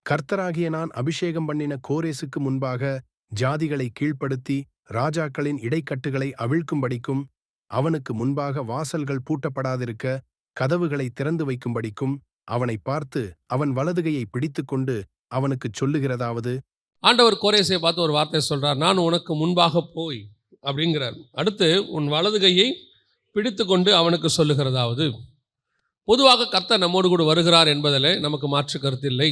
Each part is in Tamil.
கர்த்தராகிய நான் அபிஷேகம் பண்ணின கோரேசுக்கு முன்பாக ஜாதிகளை கீழ்ப்படுத்தி ராஜாக்களின் இடைக்கட்டுகளை அவிழ்க்கும்படிக்கும் அவனுக்கு முன்பாக வாசல்கள் பூட்டப்படாதிருக்க கதவுகளை திறந்து வைக்கும்படிக்கும் அவனை பார்த்து அவன் வலதுகையை பிடித்துக்கொண்டு அவனுக்குச் சொல்லுகிறதாவது, ஆண்டவர் கோரேசை பார்த்து ஒரு வார்த்தை சொல்றார், நான் உனக்கு முன்பாக போய் அப்படிங்கிறார். அடுத்து உன் வலதுகையை பிடித்து கொண்டு அவனுக்கு சொல்லுகிறதாவது. பொதுவாக கர்த்தர் நம்மோடு கூட வருகிறார் என்பதில் நமக்கு மாற்று கருத்தில்லை.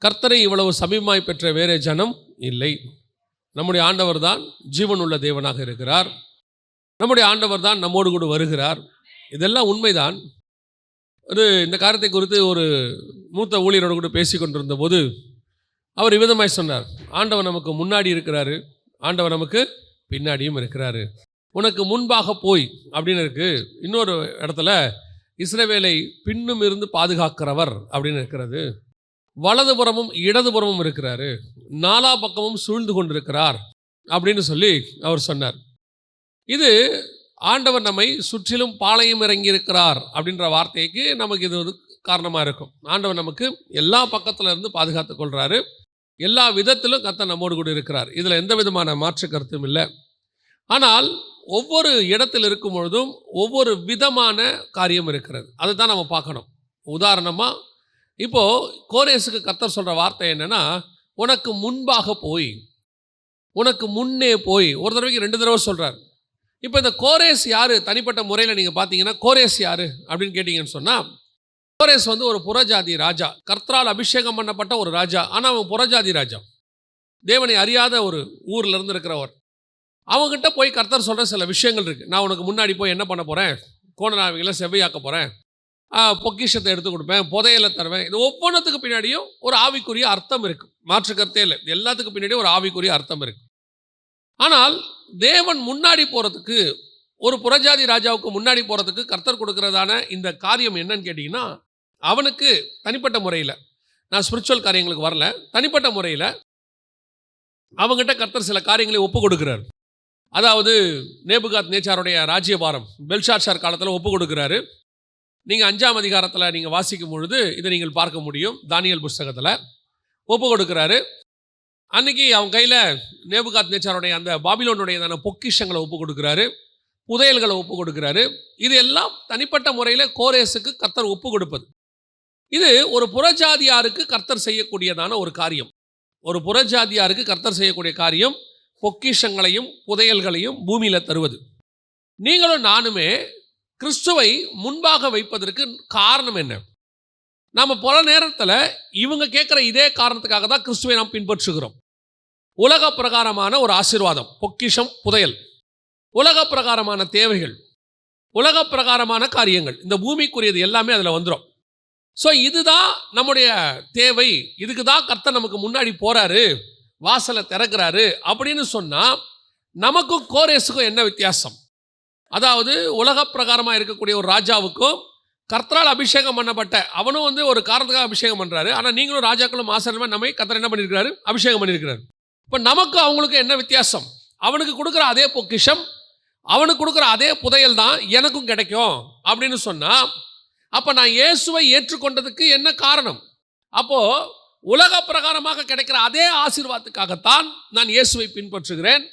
கர்த்தரை இவ்வளவு சமீபமாய் பெற்ற வேறே ஜனம் இல்லை. நம்முடைய ஆண்டவர் தான் ஜீவனுள்ள தேவனாக இருக்கிறார். நம்முடைய ஆண்டவர் தான் நம்மோடு கூட வருகிறார். இதெல்லாம் உண்மைதான். இந்த காரியத்தை குறித்து ஒரு மூத்த ஊழியரோடு கூட பேசி கொண்டிருந்த போது அவர் விதமாய் சொன்னார், ஆண்டவர் நமக்கு முன்னாடி இருக்கிறாரு, ஆண்டவர் நமக்கு பின்னாடியும் இருக்கிறாரு. உனக்கு முன்பாக போய் அப்படின்னு இருக்கு. இன்னொரு இடத்துல இஸ்ரவேலை பின்னும் இருந்து பாதுகாக்கிறவர் அப்படின்னு இருக்கிறது. வலதுபுறமும் இடதுபுறமும் இருக்கிறாரு, நாலா பக்கமும் சூழ்ந்து கொண்டிருக்கிறார் அப்படின்னு சொல்லி அவர் சொன்னார். இது ஆண்டவர் நம்மை சுற்றிலும் பாளையம் இறங்கி இருக்கிறார் அப்படின்ற வார்த்தைக்கு நமக்கு இது காரணமாக இருக்கும். ஆண்டவர் நமக்கு எல்லா பக்கத்தில் இருந்து பாதுகாத்து கொள்கிறாரு. எல்லா விதத்திலும் கர்த்தர் நம்மோடு கூட இருக்கிறார். இதில் எந்த விதமான மாற்று கருத்தும் இல்லை. ஆனால் ஒவ்வொரு இடத்தில் இருக்கும் பொழுதும் ஒவ்வொரு விதமான காரியம் இருக்கிறது. அதை தான் நம்ம பார்க்கணும். உதாரணமாக இப்போது கோரேசுக்கு கர்த்தர் சொல்கிற வார்த்தை என்னென்னா, உனக்கு முன்பாக போய், உனக்கு முன்னே போய். ஒரு தடவைக்கு 2 தடவை சொல்கிறார். இப்போ இந்த கோரேஸ் யார்? தனிப்பட்ட முறையில் நீங்கள் பார்த்தீங்கன்னா கோரேஸ் யார் அப்படின்னு கேட்டிங்கன்னு சொன்னால், கோரேஸ் ஒரு புறஜாதி ராஜா, கர்த்தரால் அபிஷேகம் பண்ணப்பட்ட ஒரு ராஜா. ஆனால் அவன் புறஜாதி ராஜா, தேவனை அறியாத ஒரு ஊரில் இருந்து இருக்கிறவர். அவங்ககிட்ட போய் கர்த்தர் சொல்கிற சில விஷயங்கள் இருக்குது. நான் உனக்கு முன்னாடி போய் என்ன பண்ண போகிறேன், கோணநாவிகளை செவ்வையாக்க போகிறேன், பொக்கிஷத்தை எடுத்து கொடுப்பேன், புதையலை தருவேன். இது ஒவ்வொன்றத்துக்கு பின்னாடியும் ஒரு ஆவிக்குரிய அர்த்தம் இருக்குது. மாற்று கருத்தே இல்லை. எல்லாத்துக்கு பின்னாடியும் ஒரு ஆவிக்குரிய அர்த்தம் இருக்குது. ஆனால் தேவன் முன்னாடி போகிறதுக்கு, ஒரு புறஜாதி ராஜாவுக்கு முன்னாடி போகிறதுக்கு கர்த்தர் கொடுக்கிறதான இந்த காரியம் என்னன்னு கேட்டிங்கன்னா, அவனுக்கு தனிப்பட்ட முறையில், நான் ஸ்பிரிச்சுவல் காரியங்களுக்கு வரல, தனிப்பட்ட முறையில் அவங்ககிட்ட கர்த்தர் சில காரியங்களை ஒப்பு கொடுக்குறார். அதாவது நேபுகாத் நேச்சாருடைய ராஜ்யபாரம் பெல்ஷாத்சார் காலத்தில் ஒப்பு கொடுக்குறாரு. நீங்கள் 5ஆம் அதிகாரத்தில் நீங்கள் வாசிக்கும் பொழுது இதை நீங்கள் பார்க்க முடியும். தானியேல் புஸ்தகத்தில் ஒப்பு கொடுக்குறாரு. அன்றைக்கி அவன் கையில் நேபுகாத் நேச்சாருடைய அந்த பாபிலோனுடைய பொக்கிஷங்களை ஒப்பு கொடுக்குறாரு, புதையல்களை ஒப்பு கொடுக்குறாரு. இது எல்லாம் தனிப்பட்ட முறையில் கோரேசுக்கு கர்த்தர் ஒப்பு கொடுப்பது. இது ஒரு புறஜாதியாருக்கு கர்த்தர் செய்யக்கூடியதான ஒரு காரியம். ஒரு புறஜாதியாருக்கு கர்த்தர் செய்யக்கூடிய காரியம் பொக்கிஷங்களையும் புதையல்களையும் பூமியில் தருவது. நீங்களும் நானுமே கிறிஸ்துவை முன்பாக வைப்பதற்கு காரணம் என்ன? நாம் பல நேரத்தில் இவங்க கேட்குற இதே காரணத்துக்காக தான் கிறிஸ்துவை நாம் பின்பற்றுகிறோம். உலக பிரகாரமான ஒரு ஆசீர்வாதம், பொக்கிஷம், புதையல், உலக பிரகாரமான தேவைகள், உலக பிரகாரமான காரியங்கள், இந்த பூமிக்குரியது எல்லாமே அதில் வந்துடும். ஸோ இதுதான் நம்முடைய தேவை, இதுக்கு தான் கர்த்தர் நமக்கு முன்னாடி போகிறாரு, வாசலை திறக்கிறாரு அப்படின்னு சொன்னால் நமக்கும் கோரேசுக்கும் என்ன வித்தியாசம்? அதாவது உலக பிரகாரமாக இருக்கக்கூடிய ஒரு ராஜாவுக்கும் கர்த்தரால் அபிஷேகம் பண்ணப்பட்ட அவனும் ஒரு காரணத்துக்காக அபிஷேகம் பண்ணுறாரு. ஆனால் நீங்களும் ராஜாக்களும் ஆசீர்வாதமாக நம்மை கர்த்தர் என்ன பண்ணியிருக்கிறாரு? அபிஷேகம் பண்ணியிருக்கிறாரு. இப்போ நமக்கும் அவங்களுக்கு என்ன வித்தியாசம்? அவனுக்கு கொடுக்குற அதே பொக்கிஷம், அவனுக்கு கொடுக்குற அதே புதையல் தான் எனக்கும் கிடைக்கும் அப்படின்னு சொன்னால், அப்போ நான் இயேசுவை ஏற்றுக்கொண்டதுக்கு என்ன காரணம்? அப்போது உலக பிரகாரமாக கிடைக்கிற அதே ஆசீர்வாதத்துக்காகத்தான் நான் இயேசுவை பின்பற்றுகிறேன்.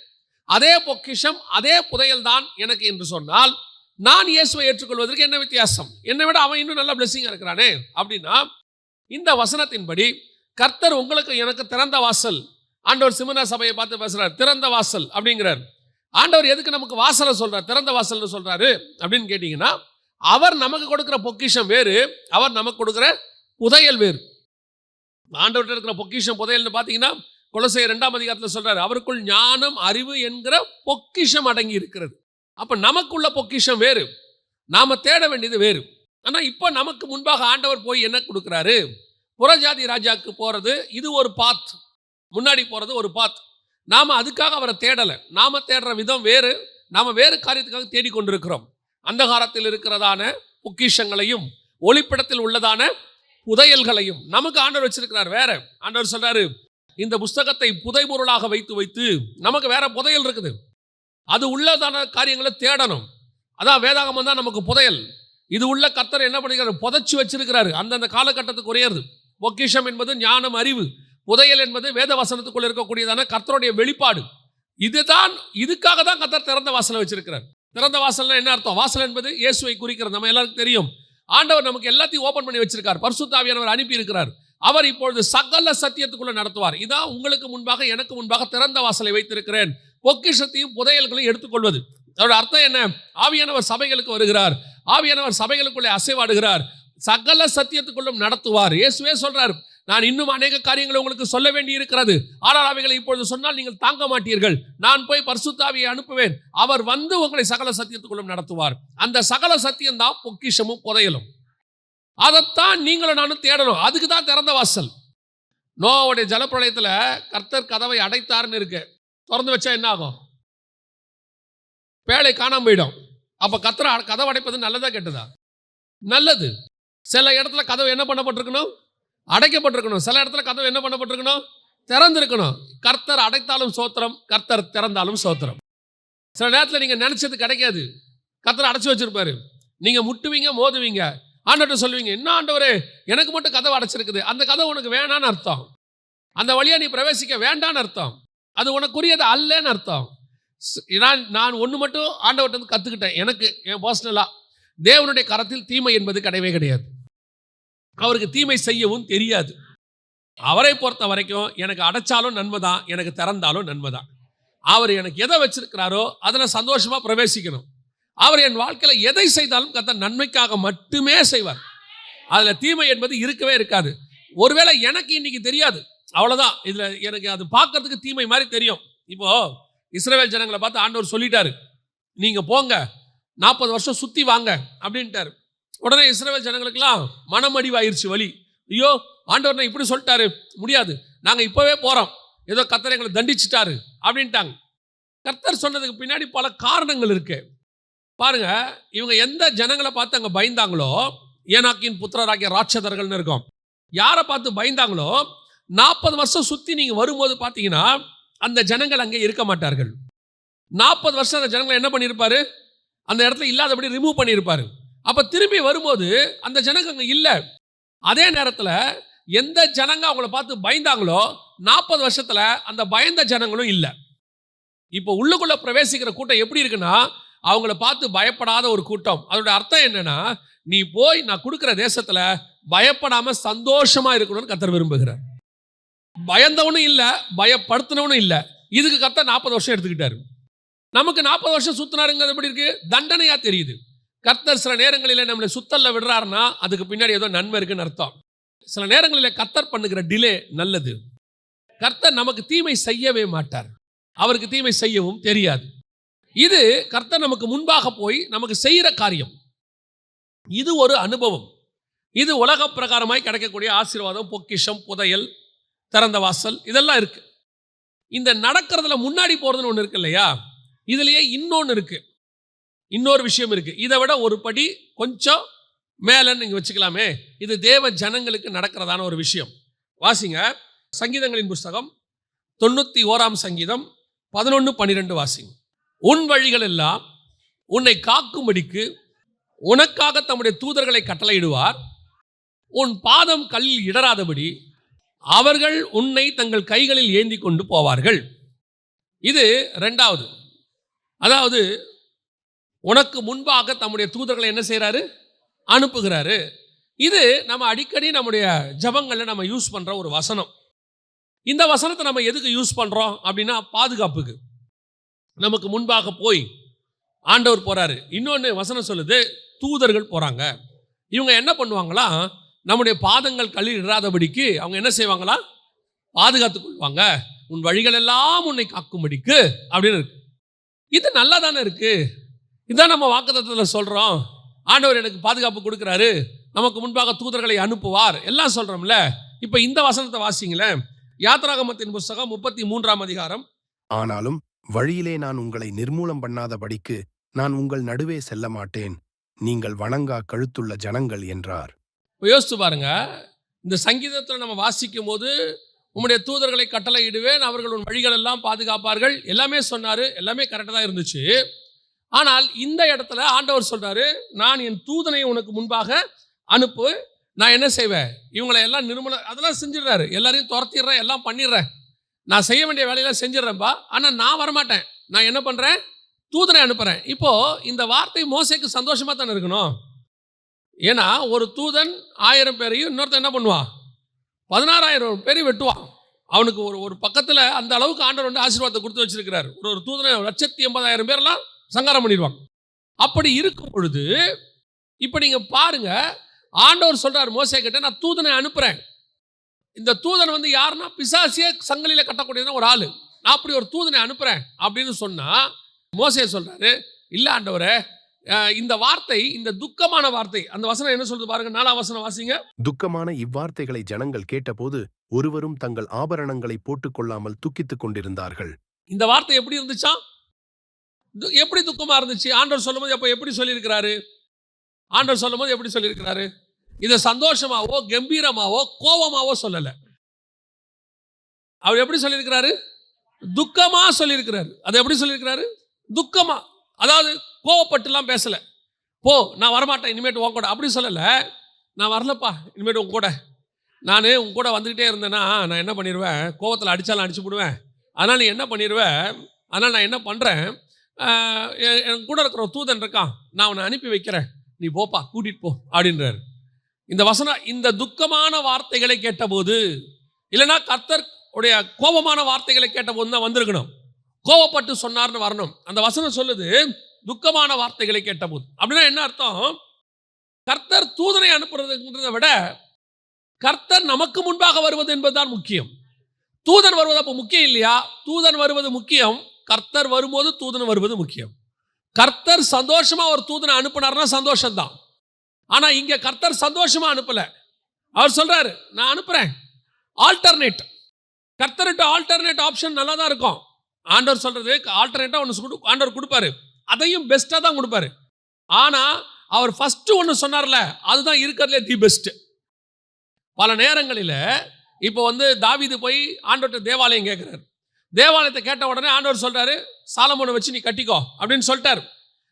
அதே பொக்கிஷம், அதே புதையல் தான் எனக்கு என்று சொன்னால், நான் இயேசுவை ஏற்றுக்கொள்வதற்கு என்ன வித்தியாசம்? என்னை விட அவன் இன்னும் நல்ல பிளெஸிங்காக இருக்கிறானே. அப்படின்னா இந்த வசனத்தின்படி கர்த்தர் உங்களுக்கு எனக்கு திறந்த வாசல். ஆண்டவர் சிமனா சபையை பார்த்து பேசுகிறார், திறந்த வாசல் அப்படிங்கிறார். ஆண்டவர் எதுக்கு நமக்கு வாசலை சொல்கிறார், திறந்த வாசல்னு சொல்கிறாரு அப்படின்னு கேட்டிங்கன்னா, அவர் நமக்கு கொடுக்குற பொக்கிஷம் வேறு, அவர் நமக்கு கொடுக்குற புதையல் வேறு. ஆண்டவர்கிட்ட இருக்கிற பொக்கிஷம் புதையல்னு பார்த்தீங்கன்னா கொலோசையர் 2ஆம் அதிகாரத்தில் சொல்கிறார், அவருக்குள் ஞானம் அறிவு என்கிற பொக்கிஷம் அடங்கி இருக்கிறது. அப்போ நமக்குள்ள பொக்கிஷம் வேறு, நாம் தேட வேண்டியது வேறு. ஆனால் இப்போ நமக்கு முன்பாக ஆண்டவர் போய் என்ன கொடுக்குறாரு? புறஜாதி ராஜாவுக்கு போகிறது இது ஒரு பாத், முன்னாடி போகிறது ஒரு பாத். நாம் அதுக்காக அவரை தேடலை, நாம் தேடுற விதம் வேறு, நாம் வேறு காரியத்துக்காக தேடிக்கொண்டிருக்கிறோம். அந்தகாரத்தில் இருக்கிறதான பொக்கிஷங்களையும் ஒளிப்படத்தில் உள்ளதான புதையல்களையும் நமக்கு ஆண்டவர் வச்சிருக்கிறார் வேற. ஆண்டவர் சொல்றாரு, இந்த புஸ்தகத்தை புதை பொருளாக வைத்து வைத்து நமக்கு வேற புதையல் இருக்குது, அது உள்ளதான காரியங்களை தேடணும். அதான் வேதாகமம் தான் நமக்கு புதையல். இது உள்ள கர்த்தர் என்ன பண்ணிக்கிறார்? புதைச்சி வச்சிருக்கிறாரு, அந்தந்த காலகட்டத்துக்கு உரியது பொக்கிஷம் என்பது ஞானம், அறிவு. புதையல் என்பது வேத வசனத்துக்குள்ள இருக்கக்கூடியதான கர்த்தருடைய வெளிப்பாடு. இதுக்காக தான் கர்த்தர் திறந்த வாசலை வச்சிருக்கிறார். திறந்த வாசல்னா என்ன அர்த்தம்? வாசல் என்பது இயேசுவை குறிக்கிறது. நம்ம எல்லாருக்கும் தெரியும். ஆண்டவர் நமக்கு எல்லாத்தையும் ஓபன் பண்ணி வச்சிருக்கார். பரிசுத்த ஆவியானவர் அனுப்பி இருக்கிறார். அவர் இப்பொழுது சகல சத்தியத்துக்குள்ள நடத்துவார். இதான் உங்களுக்கு முன்பாக எனக்கு முன்பாக திறந்த வாசலை வைத்திருக்கிறேன். பொக்கிஷத்தையும் புதையல்களையும் எடுத்துக்கொள்வது. அதோட அர்த்தம் என்ன? ஆவியானவர் சபைகளுக்கு வருகிறார். ஆவியானவர் சபைகளுக்குள்ளே அசைவாடுகிறார். சகல சத்தியத்துக்குள்ளும் நடத்துவார். இயேசுவே சொல்றார், நான் இன்னும் அநேக காரியங்களை உங்களுக்கு சொல்ல வேண்டி இருக்கிறது, ஆனால் அவைகளை இப்பொழுது சொன்னால் நீங்கள் தாங்க மாட்டீர்கள். நான் போய் பரிசுத்த ஆவியை அனுப்புவேன். அவர் வந்து உங்களை சகல சத்தியத்துக்குள்ளும் நடத்துவார். அந்த சகல சத்தியம் தான் பொக்கிஷமும் புதையலும். அதைத்தான் நீங்களும் நானும் தேடணும். அதுக்கு தான் திறந்த வாசல். நோவாவுடைய ஜலப்பிரளயத்துல கர்த்தர் கதவை அடைத்தார்னு இருக்கு. திறந்து வச்சா என்ன ஆகும்? பேழை காணாம போயிடும். அப்ப கர்த்தர் கதவை அடைப்பது நல்லதா கெட்டதா? நல்லது. சில இடத்துல கதவு என்ன பண்ணப்பட்டிருக்கணும்? அடைக்கப்பட்டிருக்கணும். சில இடத்துல கதவு என்ன பண்ணப்பட்டிருக்கணும்? திறந்திருக்கணும். கர்த்தர் அடைத்தாலும் சோத்திரம், கர்த்தர் திறந்தாலும் சோத்திரம். சில நேரத்தில் நீங்க நினைச்சது கிடைக்காது. கர்த்தர் அடைச்சு வச்சிருப்பாரு. நீங்க முட்டுவீங்க, மோதுவீங்க. ஆண்டவர்கிட்ட சொல்லுவீங்க, என்ன ஆண்டவரே எனக்கு மட்டும் கதவு அடைச்சிருக்குது. அந்த கதவு உனக்கு வேணான்னு அர்த்தம். அந்த வழியா நீ பிரவேசிக்க வேண்டான்னு அர்த்தம். அது உனக்குரியது அல்லன்னு அர்த்தம். நான் ஒன்று மட்டும் ஆண்டவர்கிட்ட கற்றுக்கிட்டேன். எனக்கு என் பர்சனலா தேவனுடைய கரத்தில் தீமை என்பது கிடையவே கிடையாது. அவருக்கு தீமை செய்யவும் தெரியாது. அவரை பொறுத்த வரைக்கும் எனக்கு அடைச்சாலும் நன்மை தான், எனக்கு திறந்தாலும் நன்மை தான். அவர் எனக்கு எதை வச்சிருக்கிறாரோ அதில் சந்தோஷமா பிரவேசிக்கணும். அவர் என் வாழ்க்கையில் எதை செய்தாலும் கர்த்தர் நன்மைக்காக மட்டுமே செய்வார். அதில் தீமை என்பது இருக்கவே இருக்காது. ஒருவேளை எனக்கு இன்னைக்கு தெரியாது, அவ்வளோதான். இதில் எனக்கு அது பார்க்கறதுக்கு தீமை மாதிரி தெரியும். இப்போ இஸ்ரவேல் ஜனங்களை பார்த்து ஆண்டவர் சொல்லிட்டாரு, நீங்கள் போங்க 40 வருஷம் சுற்றி வாங்க அப்படின்ட்டாரு. உடனே இஸ்ரவேல் ஜனங்களுக்கெல்லாம் மனமடிவாயிருச்சு, வலி. ஐயோ ஆண்டவர் இப்படி சொல்லிட்டாரு, முடியாது, நாங்கள் இப்போவே போகிறோம், ஏதோ கர்த்தர் எங்களை தண்டிச்சிட்டாரு அப்படின்ட்டாங்க. கர்த்தர் சொன்னதுக்கு பின்னாடி பல காரணங்கள் இருக்கு. பாருங்க, இவங்க எந்த ஜனங்களை பார்த்து அங்கே பயந்தாங்களோ, ஏனாக்கின் புத்திரராகிய ராட்சதர்கள்னு இருக்கும். யாரை பார்த்து பயந்தாங்களோ 40 வருஷம் சுற்றி நீங்கள் வரும்போது பார்த்தீங்கன்னா அந்த ஜனங்கள் அங்கே இருக்க மாட்டார்கள். 40 வருஷம் அந்த ஜனங்களை என்ன பண்ணியிருப்பாரு? அந்த இடத்துல இல்லாதபடி ரிமூவ் பண்ணியிருப்பாரு. அப்போ திரும்பி வரும்போது அந்த ஜனங்க அங்கே இல்லை. அதே நேரத்தில் எந்த ஜனங்க அவங்கள பார்த்து பயந்தாங்களோ 40 வருஷத்தில் அந்த பயந்த ஜனங்களும் இல்லை. இப்போ உள்ளுக்குள்ள பிரவேசிக்கிற கூட்டம் எப்படி இருக்குன்னா, அவங்கள பார்த்து பயப்படாத ஒரு கூட்டம். அதோட அர்த்தம் என்னன்னா, நீ போய் நான் கொடுக்குற தேசத்துல பயப்படாம சந்தோஷமா இருக்கணும்னு கர்த்தர் விரும்புகிறார். பயந்தவனும் இல்லை, பயப்படுத்தினவனும் இல்லை. இதுக்கு கர்த்தர் 40 வருஷம் எடுத்துக்கிட்டாரு. நமக்கு 40 வருஷம் சுத்தினாருங்கிறது எப்படி இருக்கு? தண்டனையா தெரியுது. கர்த்தர் சில நேரங்களில் நம்மளை சுத்தல்ல விடுறாருன்னா அதுக்கு பின்னாடி ஏதோ நன்மை இருக்குன்னு அர்த்தம். சில நேரங்களில் கர்த்தர் பண்ணுகிற டிலே நல்லது. கர்த்தர் நமக்கு தீமை செய்யவே மாட்டார். அவருக்கு தீமை செய்யவும் தெரியாது. இது கர்த்தர் நமக்கு முன்பாக போய் நமக்கு செய்கிற காரியம். இது ஒரு அனுபவம். இது உலக பிரகாரமாய் கிடைக்கக்கூடிய ஆசீர்வாதம், பொக்கிஷம், புதையல், திறந்த வாசல், இதெல்லாம் இருக்கு. இந்த நடக்கிறதுல முன்னாடி போறதுன்னு ஒன்று இருக்கு இல்லையா? இதுலயே இன்னொன்று இருக்கு, இன்னொரு விஷயம் இருக்கு. இதை விட ஒரு படி கொஞ்சம் மேலன்னு நீங்க வச்சுக்கலாமே. இது தேவ ஜனங்களுக்கு நடக்கிறதான ஒரு விஷயம். வாசிங்க, சங்கீதங்களின் புஸ்தகம் 91ஆம் சங்கீதம் 11-12 வாசிங்க. உன் வழிகள் எல்லாம் உன்னை காக்கும்படிக்கு உனக்காக தம்முடைய தூதர்களை கட்டளையிடுவார். உன் பாதம் கல்லில் இடராதபடி அவர்கள் உன்னை தங்கள் கைகளில் ஏந்தி கொண்டு போவார்கள். இது ரெண்டாவது. அதாவது உனக்கு முன்பாக தம்முடைய தூதர்களை என்ன செய்கிறாரு? அனுப்புகிறாரு. இது நம்ம அடிக்கடி நம்முடைய ஜபங்களில் நம்ம யூஸ் பண்ணுற ஒரு வசனம். இந்த வசனத்தை நம்ம எதுக்கு யூஸ் பண்ணுறோம் அப்படின்னா, பாதுகாப்புக்கு. நமக்கு முன்பாக போய் ஆண்டவர் போறாரு. இன்னொன்று வசனம் சொல்லுது, தூதர்கள் போறாங்க. இவங்க என்ன பண்ணுவாங்களா? நம்முடைய பாதங்கள் கல்லில் இடாதபடிக்கு அவங்க என்ன செய்வாங்களா? பாதுகாத்துக் கொள்வாங்க. உன் வழிகள் எல்லாம் உன்னை காக்கும்படிக்கு அப்படின்னு இருக்கு. இது நல்லா தானே இருக்கு. இதான் நம்ம வாக்குத்தத்தத்தில் சொல்றோம். ஆண்டவர் எனக்கு பாதுகாப்பு கொடுக்குறாரு, நமக்கு முன்பாக தூதர்களை அனுப்புவார், எல்லாம் சொல்றோம்ல. இப்போ இந்த வசனத்தை வாசிங்களேன். யாத்ராகமத்தின் புஸ்தகம் 33ஆம் அதிகாரம். ஆனாலும் வழியிலே நான் உங்களை நிர்மூலம் பண்ணாதபடிக்கு நான் உங்கள் நடுவே செல்ல மாட்டேன், நீங்கள் வணங்கா கழுத்துள்ள ஜனங்கள் என்றார். யோசிச்சு பாருங்க, இந்த சங்கீதத்தில் நம்ம வாசிக்கும் போது உம்முடைய தூதர்களை கட்டளையிடுவேன், அவர்கள் உன் வழிகள் எல்லாம் பாதுகாப்பார்கள், எல்லாமே சொன்னாரு, எல்லாமே கரெக்டாக தான் இருந்துச்சு. ஆனால் இந்த இடத்துல ஆண்டவர் சொல்றாரு, நான் என் தூதனை உனக்கு முன்பாக அனுப்பு, நான் என்ன செய்வேன், இவங்களை எல்லாம் அதெல்லாம் செஞ்சிடுறாரு, எல்லாரையும் துரத்திடுறேன், எல்லாம் பண்ணிடுறேன், நான் செய்ய வேண்டிய வேலையெல்லாம் செஞ்சிடறேன்ப்பா, ஆனால் நான் வரமாட்டேன், நான் என்ன பண்ணுறேன், தூதனை அனுப்புகிறேன். இப்போது இந்த வார்த்தை மோசேக்கு சந்தோஷமாக தானே இருக்கணும். ஏன்னா ஒரு தூதன் 1000 பேரையும் இன்னொருத்தன் என்ன பண்ணுவான், 16,000 பேரையும் வெட்டுவான். அவனுக்கு ஒரு பக்கத்தில் அந்த அளவுக்கு ஆண்டவர் வந்து ஆசீர்வாதத்தை கொடுத்து வச்சிருக்கிறார். ஒரு தூதனை 180,000 பேரெல்லாம் சங்காரம் பண்ணிடுவாங்க. அப்படி இருக்கும் பொழுது இப்போ நீங்கள் பாருங்க, ஆண்டவர் சொல்றார் மோசே கிட்ட, நான் தூதனை அனுப்புகிறேன். இந்த தூதன் வந்து யாருன்னா பிசாசியே சங்கிலியில் கட்டக்கூடியதுன்னா ஒரு ஆள், நான் அப்படி ஒரு தூதனை அனுப்புகிறேன் அப்படின்னு சொன்னால் மோசே சொல்கிறாரு, இல்லை ஆண்டவரே, இந்த வார்த்தை, இந்த துக்கமான வார்த்தை, அந்த வசனம் என்ன சொல்றது பாருங்க, 4ஆம் வசனம் வாசிங்க. துக்கமான இவ்வார்த்தைகளை ஜனங்கள் கேட்டபோது ஒருவரும் தங்கள் ஆபரணங்களை போட்டுக்கொள்ளாமல் துக்கித்துக் கொண்டிருந்தார்கள். இந்த வார்த்தை எப்படி இருந்துச்சா, எப்படி துக்கமா இருந்துச்சு? ஆண்டவர் சொல்லும்போது அப்போ எப்படி சொல்லியிருக்கிறாரு? ஆண்டவர் சொல்லும்போது எப்படி சொல்லியிருக்கிறாரு? இதை சந்தோஷமாவோ கம்பீரமாவோ கோபமாவோ சொல்லலை. அவர் எப்படி சொல்லியிருக்கிறாரு? துக்கமா சொல்லியிருக்கிறாரு. அது எப்படி சொல்லியிருக்கிறாரு? துக்கமா. அதாவது கோவப்பட்டுலாம் பேசலை. போ, நான் வரமாட்டேன் இனிமேட்டு உன் கூட அப்படி சொல்லலை. நான் வரலப்பா இனிமேட்டு உன் கூட, நான் உன் கூட வந்துக்கிட்டே இருந்தேன்னா நான் என்ன பண்ணிடுவேன், கோவத்தில் அடித்தாலும் அடிச்சு விடுவேன். அதனால் நீ என்ன பண்ணிடுவேன், அதனால் நான் என்ன பண்ணுறேன், என் கூட இருக்கிற ஒரு தூதன் இருக்கான், நான் அவனை அனுப்பி வைக்கிறேன், நீ போப்பா, கூட்டிகிட்டு போ அப்படின்றார். இந்த வசனம் இந்த துக்கமான வார்த்தைகளை கேட்டபோது, இல்லைன்னா கர்த்தர் உடைய கோபமான வார்த்தைகளை கேட்டபோது தான் வந்திருக்கணும். கோபப்பட்டு சொன்னார்னு வரணும். அந்த வசனம் சொல்லுது துக்கமான வார்த்தைகளை கேட்டபோது. அப்படின்னா என்ன அர்த்தம்? கர்த்தர் தூதனை அனுப்புறதுன்றதை விட கர்த்தர் நமக்கு முன்பாக வருவது என்பதுதான் முக்கியம். தூதன் வருவது அப்போ முக்கியம் இல்லையா? தூதன் வருவது முக்கியம், கர்த்தர் வரும்போது தூதன் வருவது முக்கியம். கர்த்தர் சந்தோஷமா ஒரு தூதனை அனுப்பினார்னா சந்தோஷம்தான். ஆனா இங்க கர்த்தர் சந்தோஷமா அனுப்பல. அவர் சொல்றாரு, நான் அனுப்புறேன், ஆல்டர்னேட். கர்த்தர்கிட்ட ஆல்டர்னேட் ஆப்ஷன் நல்லா தான் இருக்கும். ஆண்டவர் சொல்றது ஆல்டர்னேட்டா ஒன்று ஆண்டவர் கொடுப்பாரு, அதையும் பெஸ்டா தான் கொடுப்பாரு. ஆனா அவர் ஃபர்ஸ்ட் ஒன்று சொன்னார்ல, அதுதான் இருக்கிறதுலே தி பெஸ்ட். பல நேரங்களில் இப்போ வந்து தாவீது போய் ஆண்டவர்கிட்ட தேவாலயம் கேட்குறாரு. தேவாலயத்தை கேட்ட உடனே ஆண்டவர் சொல்றாரு, சாலமோனை வச்சு நீ கட்டிக்கோ அப்படின்னு சொல்லிட்டாரு.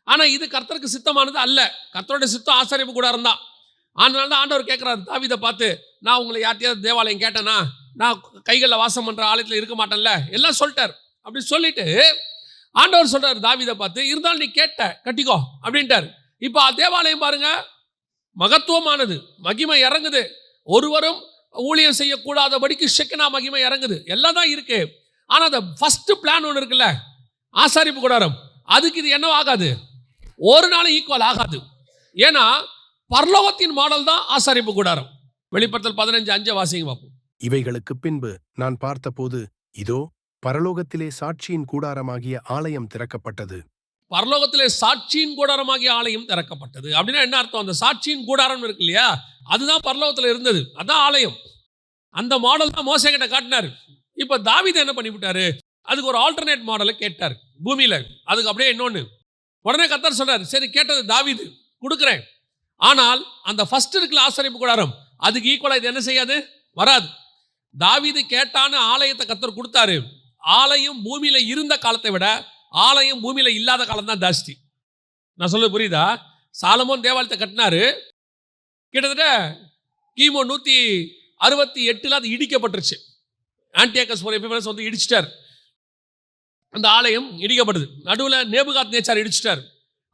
ஆனால் இது கர்த்தருக்கு சித்தமானது அல்ல. கர்த்தருடைய சித்தம் ஆசாரிப்பு கூடாரம் தான். அதனால தான் ஆண்டவர் கேட்குறாரு தாவீதை பார்த்து, நான் உங்களை யார்ட்டையாவது தேவாலயம் கேட்டேனா, நான் கைகளில் வாசம் பண்ணுற ஆலயத்தில் இருக்க மாட்டேன்ல, எல்லாம் சொல்லிட்டார். அப்படி சொல்லிட்டு ஆண்டவர் சொல்றாரு தாவீதை பார்த்து, இருந்தாலும் நீ கேட்ட கட்டிக்கோ அப்படின்ட்டார். இப்போ தேவாலயம் பாருங்க, மகத்துவமானது, மகிமை இறங்குது. ஒருவரும் ஊழியம் செய்யக்கூடாதபடிக்கு ஷெக்கினா மகிமை இறங்குது, எல்லாம் தான் இருக்கு. ஆனால் அந்த ஃபர்ஸ்ட் பிளான் ஒன்று இருக்குல்ல, ஆசாரிப்பு கூடாரம், அதுக்கு இது என்ன ஆகாது, ஒரு நாள் ஈக்குவல் ஆகாது. ஏன்னா பரலோகத்தின் மாடல் தான் ஆசாரிப்பு கூடாரம். வெளிப்படுத்தல் 15:5 வாசிங்க பார்ப்போம். இவைகளுக்கு பின்பு நான் பார்த்தபோது இதோ பரலோகத்திலே சாட்சியின் கூடாரமாகிய ஆலயம் திறக்கப்பட்டது. பரலோகத்திலே சாட்சியின் கூடாரமாகிய ஆலயம் திறக்கப்பட்டது அப்படின்னா என்ன அர்த்தம்? அந்த சாட்சியின் கூடாரம் இருக்கு இல்லையா, அதுதான் பரலோகத்தில் இருந்தது, அதான் ஆலயம். அந்த மாடல் தான் மோசே கிட்ட காட்டினார். இப்போ தாவீது என்ன பண்ணிவிட்டாரு, அதுக்கு ஒரு ஆல்டர்னேட் மாடலை கேட்டார் பூமியில். அதுக்கு அப்படியே இன்னொன்று. உடனே கர்த்தர் சொல்றாரு, சரி கேட்டது தாவீது கொடுக்குறேன், ஆனால் அந்த ஃபர்ஸ்ட் இருக்குல்ல ஆசாரிப்பு கூடாரம், அதுக்கு ஈக்குவலாக இது என்ன செய்யாது, வராது. தாவீது கேட்டான்னு ஆலயத்தை கர்த்தர் கொடுத்தாரு. ஆலயம் பூமியில இருந்த காலத்தை விட ஆலயம் பூமியில இல்லாத காலம் தான் ஜாஸ்தி. நான் சொல்ல புரியுதா? சாலமோன் தேவாலயத்தை கட்டினாரு, கிட்டத்தட்ட கிமு 168 அது இடிக்கப்பட்டுருச்சு. ஆன்டியோகஸ் எபிபனஸ் வந்து இடிச்சிட்டார், அந்த ஆலயம் இடிக்கப்படுது. நடுவில் நேபுகாத் நேச்சார் இடிச்சிட்டார்.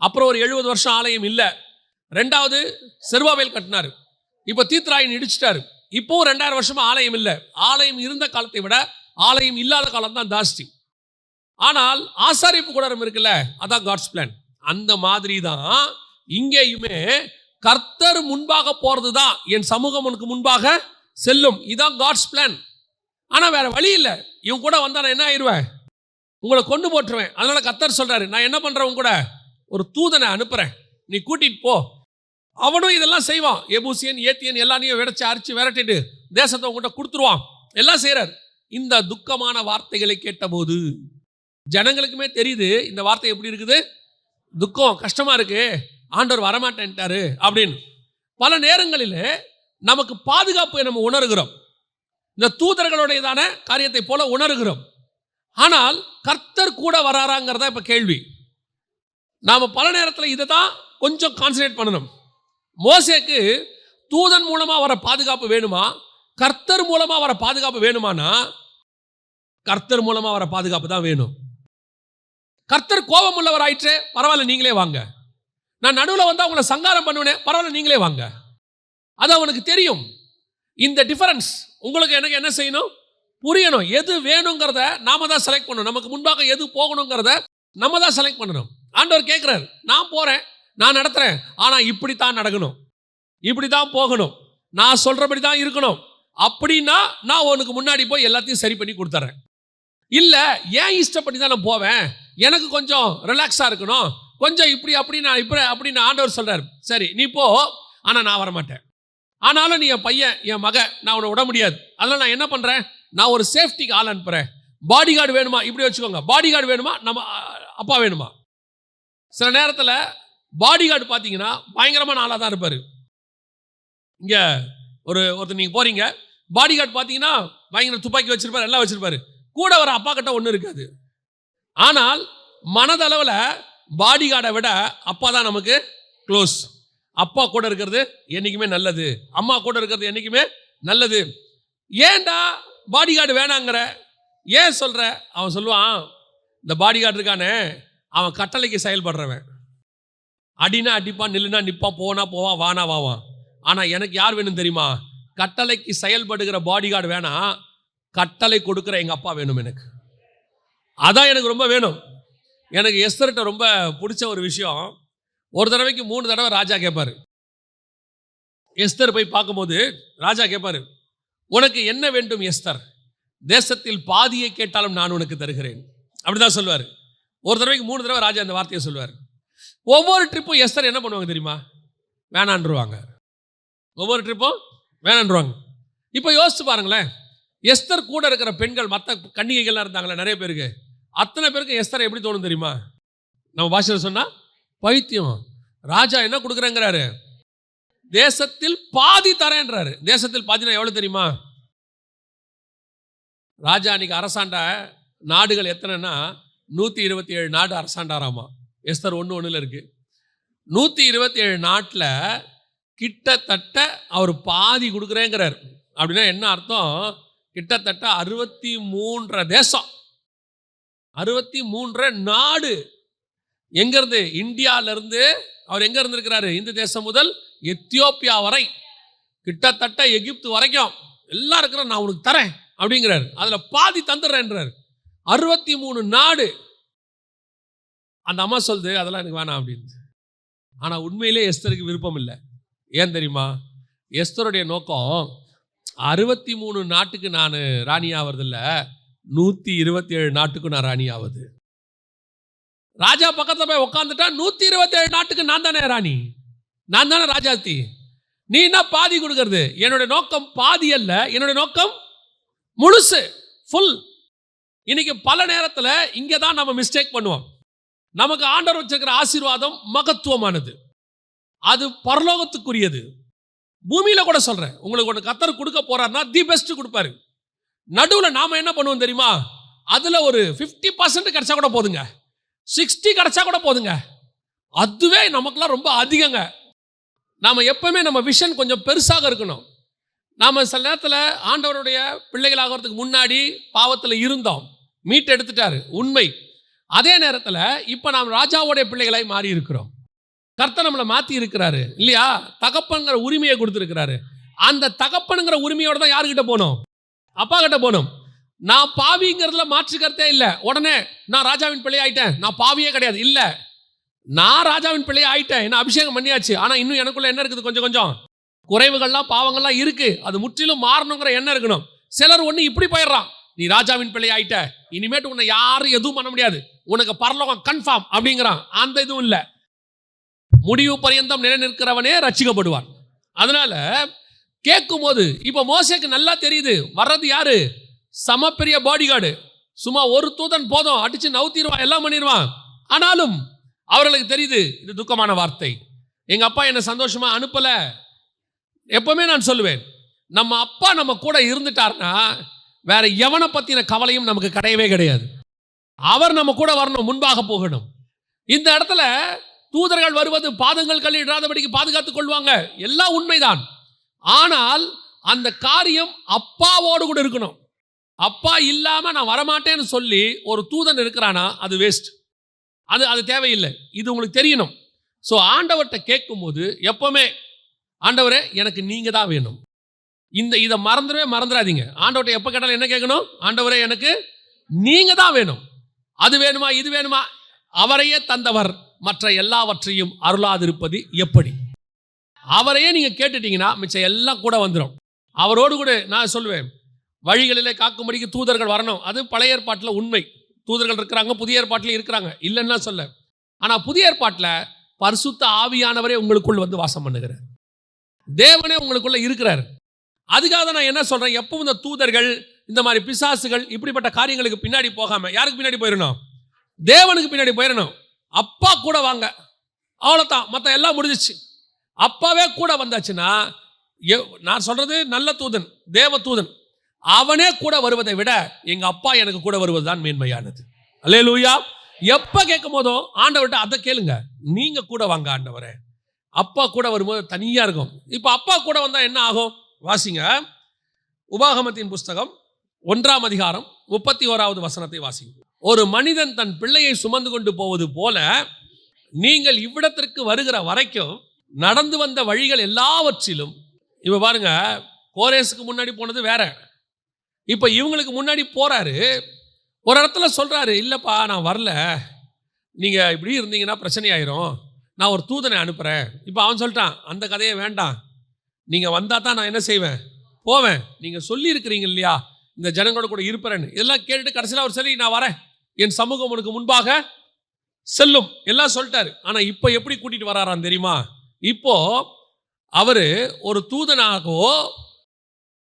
அப்புறம் ஒரு 70 வருஷம் ஆலயம் இல்லை. ரெண்டாவது செருபாபேல் கட்டினார், இப்போ தீத்ராயின் இடிச்சிட்டாரு. இப்போ 2000 வருஷமா ஆலயம் இல்லை. ஆலயம் இருந்த காலத்தை விட ஆலயம் இல்லாத காலம் தான் ஜாஸ்தி. ஆனால் ஆசாரிப்பு கூடாரம் இருக்குல்ல, அதான் காட்ஸ் பிளான். அந்த மாதிரி தான் இங்கேயுமே கர்த்தர் முன்பாக போறது தான், என் சமூகம் உனக்கு முன்பாக செல்லும், இதான் காட்ஸ் பிளான். ஆனால் வேற வழி இல்லை, இவன் கூட வந்தா நான் என்ன ஆயிடுவேன், உங்களை கொண்டு போட்டுருவேன். அதனால கர்த்தர் சொல்றாரு, நான் என்ன பண்றேன், உன் கூட ஒரு தூதனை அனுப்புறேன், நீ கூட்டிட்டு போ. அவனும் இதெல்லாம் செய்வான், எபூசியன் ஏத்தியன் எல்லாரையும் விடைச்சு அரிச்சு விரட்டிட்டு தேசத்தை உங்கள்கிட்ட கொடுத்துருவான், எல்லாம் செய்யறாரு. இந்த துக்கமான வார்த்தைகளை கேட்டபோது ஜனங்களுக்குமே தெரியுது இந்த வார்த்தை எப்படி இருக்குது, துக்கம் கஷ்டமா இருக்கு, ஆண்டவர் வரமாட்டேன்ட்டாரு அப்படின்னு. பல நேரங்களில் நமக்கு பாதுகாப்பை நம்ம உணர்கிறோம், இந்த தூதர்களுடையதான காரியத்தை போல உணர்கிறோம். ஆனால் கர்த்தர் கூட வராராங்கிறதா இப்ப கேள்வி. நாம பல நேரத்தில் இதை தான் கொஞ்சம் கான்சன்ட்ரேட் பண்ணணும். மோசேக்கு தூதன் மூலமா வர பாதுகாப்பு வேணுமா, கர்த்தர் மூலமா வர பாதுகாப்பு வேணுமானா கர்த்தர் மூலமா வர பாதுகாப்பு தான் வேணும். கர்த்தர் கோபம் உள்ளவர் ஆயிற்றே, பரவாயில்ல நீங்களே வாங்க. நான் நடுவில் வந்தா உங்களை சங்காரம் பண்ணுவேனே, பரவாயில்ல நீங்களே வாங்க. அது அவனுக்கு தெரியும். இந்த டிஃபரன்ஸ் உங்களுக்கு எனக்கு என்ன செய்யணும், புரியணும். எது வேணுங்கிறத நாம தான் செலக்ட் பண்ணணும். நமக்கு முன்பாக எது போகணுங்கிறத நம்ம தான் செலக்ட் பண்ணணும். ஆண்டவர் கேட்கிறார், நான் போறேன், நான் நடத்துறேன், ஆனா இப்படித்தான் நடக்கணும், இப்படித்தான் போகணும், நான் சொல்றபடி தான் இருக்கணும். அப்படின்னா நான் உனக்கு முன்னாடி போய் எல்லாத்தையும் சரி பண்ணி கொடுத்துறேன். இல்ல ஏன் இஷ்டப்படி தான் நான் போவேன், எனக்கு கொஞ்சம் ரிலாக்ஸா இருக்கணும், கொஞ்சம் இப்படி அப்படி நான் இப்படி அப்படின்னு ஆண்டவர் சொல்றாரு. சரி நீ போ, ஆனா நான் வரமாட்டேன். ஆனாலும் நீ என் பையன், என் மக, நான் உன்னை விட முடியாது. அதனால நான் என்ன பண்றேன், நான் ஒரு சேஃப்டிக்கு ஆள் அனுப்புறேன். பாடி கார்டு வேணுமா, இப்படி வச்சுக்கோங்க, பாடி கார்டு வேணுமா, நம்ம அப்பா வேணுமா. சில நேரத்தில் பாடி கார்டு பார்த்தீங்கன்னா பயங்கரமான ஆளாக தான் இருப்பார். இங்கே ஒருத்தர் நீங்கள் போறீங்க, பாடி கார்டு பார்த்தீங்கன்னா பயங்கர துப்பாக்கி வச்சிருப்பாரு, எல்லாம் வச்சிருப்பாரு. கூட வர அப்பா கிட்ட ஒன்றும் இருக்காது. ஆனால் மனதளவில் பாடி கார்டை விட அப்பா தான் நமக்கு க்ளோஸ். அப்பா கூட இருக்கிறது என்றைக்குமே நல்லது, அம்மா கூட இருக்கிறது என்றைக்குமே நல்லது. ஏன்டா பாடி கார்டு வேணாங்கிற, ஏன் சொல்கிற? அவன் சொல்லுவான், இந்த பாடி கார்டு இருக்கானே அவன் கட்டளைக்கு செயல்படுறவன். அடினா அடிப்பான், நில்லுனா நிற்பான், போனா போவான், வானா வாவான். ஆனால் எனக்கு யார் வேணும் தெரியுமா, கட்டளைக்கு செயல்படுகிற பாடி கார்டு வேணாம், கட்டளை கொடுக்குற எங்கள் அப்பா வேணும் எனக்கு. அதான் எனக்கு ரொம்ப வேணும். எனக்கு எஸ்தர்கிட்ட ரொம்ப பிடிச்ச ஒரு விஷயம், ஒரு தடவைக்கு 3 தடவை ராஜா கேட்பாரு. எஸ்தர் போய் பார்க்கும்போது ராஜா கேட்பாரு, உனக்கு என்ன வேண்டும் எஸ்தர், தேசத்தில் பாதியை கேட்டாலும் நான் உனக்கு தருகிறேன், அப்படிதான் சொல்லுவார். ஒரு தடவைக்கு 3 தடவை ராஜா அந்த வார்த்தையை சொல்லுவார். ஒவ்வொரு ட்ரிப்பும் எஸ்தர் என்ன பண்ணுவாங்க தெரியுமா, வேணான்றுவாங்க. ஒவ்வொரு ட்ரிப்பும் வேணான்றுவாங்க. இப்போ யோசிச்சு பாருங்களேன், எஸ்தர் கூட இருக்கிற பெண்கள், மற்ற கன்னிகைகள்லாம் இருந்தாங்களே நிறைய பேருக்கு, அத்தனை பேருக்கு எஸ்தர் எப்படி தோணும் தெரியுமா, நம்ம பாஷையில் சொன்னா பைத்தியம். ராஜா என்ன கொடுக்குறேங்கிறாரு, தேசத்தில் பாதி தரேன்றாரு. தேசத்தில் பாதினா எவ்வளவு தெரியுமா, ராஜா அன்னைக்கு அரசாண்ட நாடுகள் எத்தனைன்னா 127 நாடு அரசாண்டாராமா. எஸ்தர் 1:1 இருக்கு. 127 நாட்டில் கிட்டத்தட்ட அவர் பாதி கொடுக்குறேங்கிறார். அப்படின்னா என்ன அர்த்தம், கிட்டத்தட்ட 63 தேசம், 63 நாடு. எங்கிருந்து, இந்தியாவிலிருந்து அவர் எங்க இருந்திருக்கிறாரு, இந்த தேசம் முதல் எத்தியோப்பியா வரை, கிட்டத்தட்ட எகிப்து வரைக்கும் எல்லாம் இருக்கிற, நான் உனக்கு தரேன் அப்படிங்கிறார். அதுல பாதி தந்துடுறேன்றார். 63 நாடு. அந்த அம்மா சொல்லுது, அதெல்லாம் எனக்கு வேணாம் அப்படின்னு. ஆனா உண்மையிலே எஸ்தருக்கு விருப்பம் இல்லை. ஏன் தெரியுமா, எஸ்தருடைய நோக்கம் 63 நாட்டுக்கு நான் ராணி ஆவறதில்ல, 127 நாட்டுக்கு நான் ராணி ஆவது. ராஜா பக்கத்துல போய் உட்காந்துட்டா 127 நாட்டுக்கு நான் தானே ராணி, நான் தானே ராஜாத்தி. நீ என்ன பாதி கொடுக்கறது? என்னுடைய நோக்கம் பாதி அல்ல, என்னுடைய நோக்கம் முழுசு, ஃபுல். இன்னைக்கு பல நேரத்தில் இங்கே தான் நம்ம மிஸ்டேக் பண்ணுவோம். நமக்கு ஆண்டவர் வச்சிருக்கிற ஆசீர்வாதம் மகத்துவமானது, அது பரலோகத்துக்குரியது. பூமியில கூட சொல்றேன், உங்களுக்கு ஒன்று கர்த்தர் கொடுக்க போறாருன்னா தி பெஸ்ட் கொடுப்பாரு. நடுவில் நாம என்ன பண்ணுவோம் தெரியுமா, அதுல ஒரு 50% கிடைச்சா கூட போதுங்க, 60 கிடைச்சா கூட போதுங்க, அதுவே நமக்குலாம் ரொம்ப அதிகங்க. நாம எப்பவுமே நம்ம விஷன் கொஞ்சம் பெருசாக இருக்கணும். நாம சில நேரத்தில் ஆண்டவருடைய பிள்ளைகளாகிறதுக்கு முன்னாடி பாவத்தில் இருந்தோம், மீட் எடுத்துட்டாரு, உண்மை. அதே நேரத்தில் இப்போ நாம் ராஜாவுடைய பிள்ளைகளாய் மாறி இருக்கிறோம். கர்த்தர் நம்மளை மாற்றி இருக்கிறாரு இல்லையா, தகப்பனுங்கிற உரிமையை கொடுத்துருக்கிறாரு. அந்த தகப்பனுங்கிற உரிமையோட தான் யாருக்கிட்ட போகணும், அப்பா கிட்ட போகணும். நான் பாவிங்கிறதுல மாற்று கருத்தே இல்லை. உடனே நான் ராஜாவின் பிள்ளை ஆயிட்டேன், நான் பாவியே கிடையாது, இல்லை, நான் ராஜாவின் பிள்ளை ஆயிட்டேன், என்ன அபிஷேகம் பண்ணியாச்சு. ஆனால் இன்னும் எனக்குள்ள என்ன இருக்குது, கொஞ்சம் கொஞ்சம் குறைவுகள்லாம் பாவங்கள்லாம் இருக்கு, அது முற்றிலும் மாறணுங்கிற எண்ணம் இருக்கணும். சிலர் ஒன்று இப்படி போயிடுறான், நீ ராஜாவின் பிள்ளை ஆயிட்ட, இனிமேட்டு உன்னை யாரும் எதுவும் பண்ண முடியாது, உனக்கு பரலோகம் கன்ஃபார்ம் அப்படிங்கிறான். அந்த இதுவும் இல்லை. முடிவு பரியந்தம் நிலை நிற்கிறவனே ரட்சிக்கப்படுவான். அதனால கேட்கும் போது இப்ப மோசேக்கு நல்லா தெரியுது, வர்றது யாரு, சம பெரிய பாடி கார்டு. சும்மா ஒரு தூதன் போதும், அடிச்சு நவுத்திடுவான், எல்லாம் பண்ணிடுவான். ஆனாலும் அவர்களுக்கு தெரியுது இது துக்கமான வார்த்தை, எங்க அப்பா என்ன சந்தோஷமா அனுப்பல. எப்பவுமே நான் சொல்லுவேன், நம்ம அப்பா நம்ம கூட இருந்துட்டார்னா வேற எவனை பத்தின கவலையும் நமக்கு கிடையவே கிடையாது. அவர் நம்ம கூட வரணும், முன்பாக போகணும். இந்த இடத்துல தூதர்கள் வருவது பாதங்கள் கல்லிடாதபடிக்கு பாதுகாத்துக் கொள்வாங்க, எல்லாம் உண்மைதான். ஆனால் அந்த காரியம் அப்பாவோடு கூட இருக்கணும். அப்பா இல்லாம நான் வரமாட்டேன்னு சொல்லி ஒரு தூதன் இருக்கிறானா அது வேஸ்ட். அது தேவையில்லை. இது உங்களுக்கு தெரியணும். ஸோ ஆண்டவர்கிட்ட கேட்கும்போது எப்பவுமே ஆண்டவரே எனக்கு நீங்க தான் வேணும். இதை மறந்துடாதீங்க. ஆண்டவர்கிட்ட எப்போ கேட்டாலும் என்ன கேட்கணும்? ஆண்டவரே எனக்கு நீங்க தான் வேணும். அது வேணுமா இது வேணுமா? அவரையே தந்தவர் மற்ற எல்லாவற்றையும் அருளாதிருப்பது எப்படி? அவரையே நீங்க கேட்டுட்டீங்கன்னா மிச்சம் எல்லாம் கூட வந்துடும். அவரோடு கூட நான் சொல்லுவேன், வழிகளிலே காக்கும்படிக்கு தூதர்கள் வரணும். அது பழைய ஏற்பாட்டில் உண்மை. தூதர்கள் இருக்கிறாங்க, புதிய ஏற்பாட்டில் இருக்கிறாங்க, இல்லைன்னா சொல்ல. ஆனால் புதிய ஏற்பாட்டில் பரிசுத்த ஆவியானவரே உங்களுக்குள் வந்து வாசம் பண்ணுகிறார். தேவனே உங்களுக்குள்ள இருக்கிறார். அதுக்காக தான் நான் என்ன சொல்றேன், எப்பவும் இந்த தூதர்கள் இந்த மாதிரி பிசாசுகள் இப்படிப்பட்ட காரியங்களுக்கு பின்னாடி போகாம யாருக்கு பின்னாடி போயிடணும்? தேவனுக்கு பின்னாடி போயிடணும். அப்பா கூட வாங்க, அவ்வளோதான், மற்ற எல்லாம் முடிஞ்சிச்சு. அப்பாவே கூட வந்தாச்சுன்னா, நான் சொல்றது நல்ல தூதன், தேவ தூதன், அவனே கூட வருவதை விட எங்க அப்பா எனக்கு கூட வருவதுதான் மேன்மையானது. அல்லேலூயா. எப்ப கேட்கும் போதும் ஆண்டவர்கிட்ட அதை கேளுங்க, நீங்க கூட வாங்க ஆண்டவரே. அப்பா கூட வரும்போது தனியா இருக்கும். இப்ப அப்பா கூட வந்தா என்ன ஆகும்? வாசிங்க, உபாகமத்தின் புஸ்தகம் 1ஆம் அதிகாரம் 31வது வசனத்தை வாசிங்க. ஒரு மனிதன் தன் பிள்ளையை சுமந்து கொண்டு போவது போல நீங்கள் இவ்விடத்திற்கு வருகிற வரைக்கும் நடந்து வந்த வழிகள் எல்லாவற்றிலும். இப்ப பாருங்க, கோரேசுக்கு முன்னாடி போனது வேற, இப்ப இவங்களுக்கு முன்னாடி போறாரு. ஒரு இடத்துல சொல்றாரு, இல்லப்பா நான் வரல, நீங்க இப்படி இருந்தீங்கன்னா பிரச்சனை ஆயிரும், நான் ஒரு தூதனை அனுப்புறேன். இப்போ அவன் சொல்லிட்டான், அந்த கதையை வேண்டாம், நீங்க வந்தா தான் நான் என்ன செய்வேன், போவேன். நீங்க சொல்லி இருக்கிறீங்க இல்லையா இந்த ஜனங்களோட கூட இருப்பேன்னு, இதெல்லாம் கேட்டுட்டு கடைசியில் அவர் சரி நான் வரேன், என் சமூகம் உனக்கு முன்பாக செல்லும் எல்லாம் சொல்லிட்டாரு. ஆனா இப்போ எப்படி கூட்டிட்டு வராராம் தெரியுமா? இப்போ அவரு ஒரு தூதனாகவோ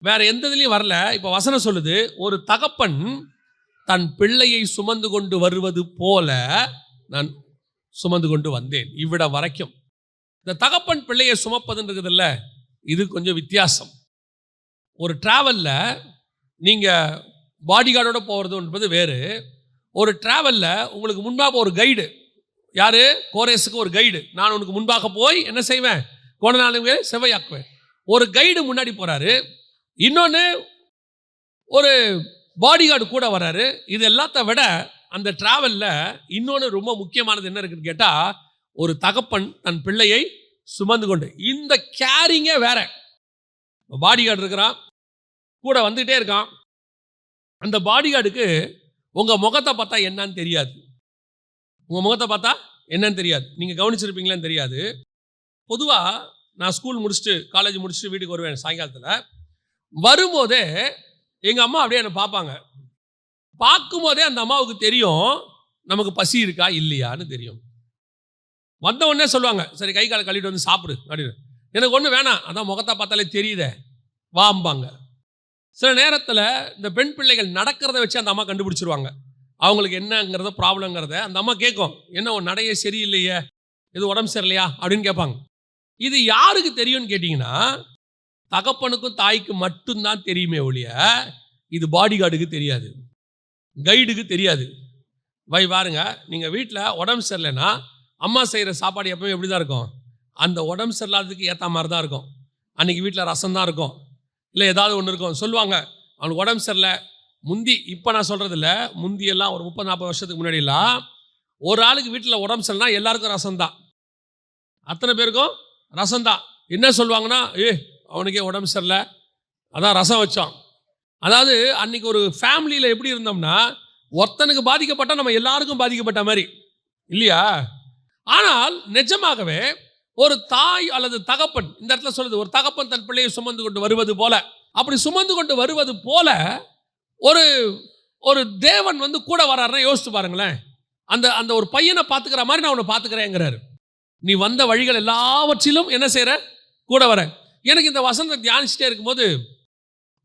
வேற எந்த இதுலையும் வரல. இப்போ வசனம் சொல்லுது, ஒரு தகப்பன் தன் பிள்ளையை சுமந்து கொண்டு வருவது போல நான் சுமந்து கொண்டு வந்தேன் இவ்விட வரைக்கும். இந்த தகப்பன் பிள்ளையை சுமப்பதுன்றது இல்லை, இது கொஞ்சம் வித்தியாசம். ஒரு டிராவல்ல நீங்க பாடி கார்டோட போகிறதுன்றது வேறு. ஒரு டிராவல்ல உங்களுக்கு முன்பாக ஒரு கைடு, யாரு? கோரேசுக்கு ஒரு கைடு, நான் உனக்கு முன்பாக போய் என்ன செய்வேன், கோணநாளுங்க செவ்வையாக்குவேன். ஒரு கைடு முன்னாடி போறாரு, இன்னொன்று ஒரு பாடி கார்டு கூட வர்றாரு. இது எல்லாத்த விட அந்த டிராவல்ல இன்னொன்று ரொம்ப முக்கியமானது என்ன இருக்குன்னு கேட்டா, ஒரு தகப்பன் தன் பிள்ளையை சுமந்து கொண்டு, இந்த கேரிங்கே வேற. பாடி கார்டு இருக்கிறான், கூட வந்துகிட்டே இருக்கான். அந்த பாடி கார்டுக்கு உங்க முகத்தை பார்த்தா என்னன்னு தெரியாது. உங்க முகத்தை பார்த்தா என்னன்னு தெரியாது. நீங்க கவனிச்சிருப்பீங்களான்னு தெரியாது. பொதுவா நான் ஸ்கூல் முடிச்சுட்டு காலேஜ் முடிச்சுட்டு வீட்டுக்கு வருவேன். சாயங்காலத்தில் வரும்போதே எங்க அம்மா அப்படியே என்னை பார்ப்பாங்க. பார்க்கும்போதே அந்த அம்மாவுக்கு தெரியும் நமக்கு பசி இருக்கா இல்லையான்னு தெரியும். வந்த உடனே சொல்லுவாங்க, சரி கை காலை கழுவிட்டு வந்து சாப்பிடு அப்படின்னு. எனக்கு ஒன்றும் வேணாம், அதான் முகத்தை பார்த்தாலே தெரியுதே வாம்பாங்க. சில நேரத்தில் இந்த பெண் பிள்ளைகள் நடக்கிறத வச்சு அந்த அம்மா கண்டுபிடிச்சிருவாங்க அவங்களுக்கு என்னங்கிறத ப்ராப்ளங்கிறத. அந்த அம்மா கேட்கும், என்ன உன் நடையே சரியில்லையே, இது உடம்பு சரியில்லையா அப்படின்னு கேட்பாங்க. இது யாருக்கு தெரியும்னு கேட்டிங்கன்னா, தகப்பனுக்கும் தாய்க்கும் மட்டும்தான் தெரியுமே ஒழிய இது பாடி கார்டுக்கு தெரியாது, கைடுக்கு தெரியாது. பாருங்க, நீங்கள் வீட்டில் உடம்பு சரியில்லைன்னா அம்மா செய்கிற சாப்பாடு எப்பவுமே எப்படி தான் இருக்கும், அந்த உடம்பு சரியில்லாததுக்கு ஏற்ற மாதிரி தான் இருக்கும். அன்றைக்கி வீட்டில் ரசம் தான் இருக்கும், இல்லை ஏதாவது ஒன்று இருக்கும். சொல்லுவாங்க அவனுக்கு உடம்பு சரியில்லை. முந்தி, இப்போ நான் சொல்கிறதில்ல, முந்தியெல்லாம் ஒரு 30-40 வருஷத்துக்கு முன்னாடிலாம் ஒரு ஆளுக்கு வீட்டில் உடம்பு சரியில்லைனா எல்லாருக்கும் ரசம் தான், அத்தனை பேருக்கும் ரசம் தான். என்ன சொல்லுவாங்கன்னா, அவனுக்கே உடம்பு சரியில்லை அதான் ரசம் வச்சோம். அதாவது அன்னைக்கு ஒரு ஃபேமிலியில் எப்படி இருந்தோம்னா, ஒருத்தனுக்கு பாதிக்கப்பட்டால் நம்ம எல்லாருக்கும் பாதிக்கப்பட்ட மாதிரி இல்லையா? ஆனால் நிஜமாகவே ஒரு தாய் அல்லது தகப்பன், இந்த இடத்துல சொல்லுது, ஒரு தகப்பன் தன் பிள்ளையை சுமந்து கொண்டு வருவது போல, அப்படி சுமந்து கொண்டு வருவது போல ஒரு ஒரு தேவன் வந்து கூட வர்றாருன்னா யோசிச்சு பாருங்களேன். அந்த அந்த ஒரு பையனை பார்த்துக்கிற மாதிரி நான் உன்னை பார்த்துக்கிறேங்கிறாரு. நீ வந்த வழிகள் எல்லாவற்றிலும் என்ன செய்கிற, கூட வர. எனக்கு இந்த வசனத்தை தியானிச்சுட்டே இருக்கும்போது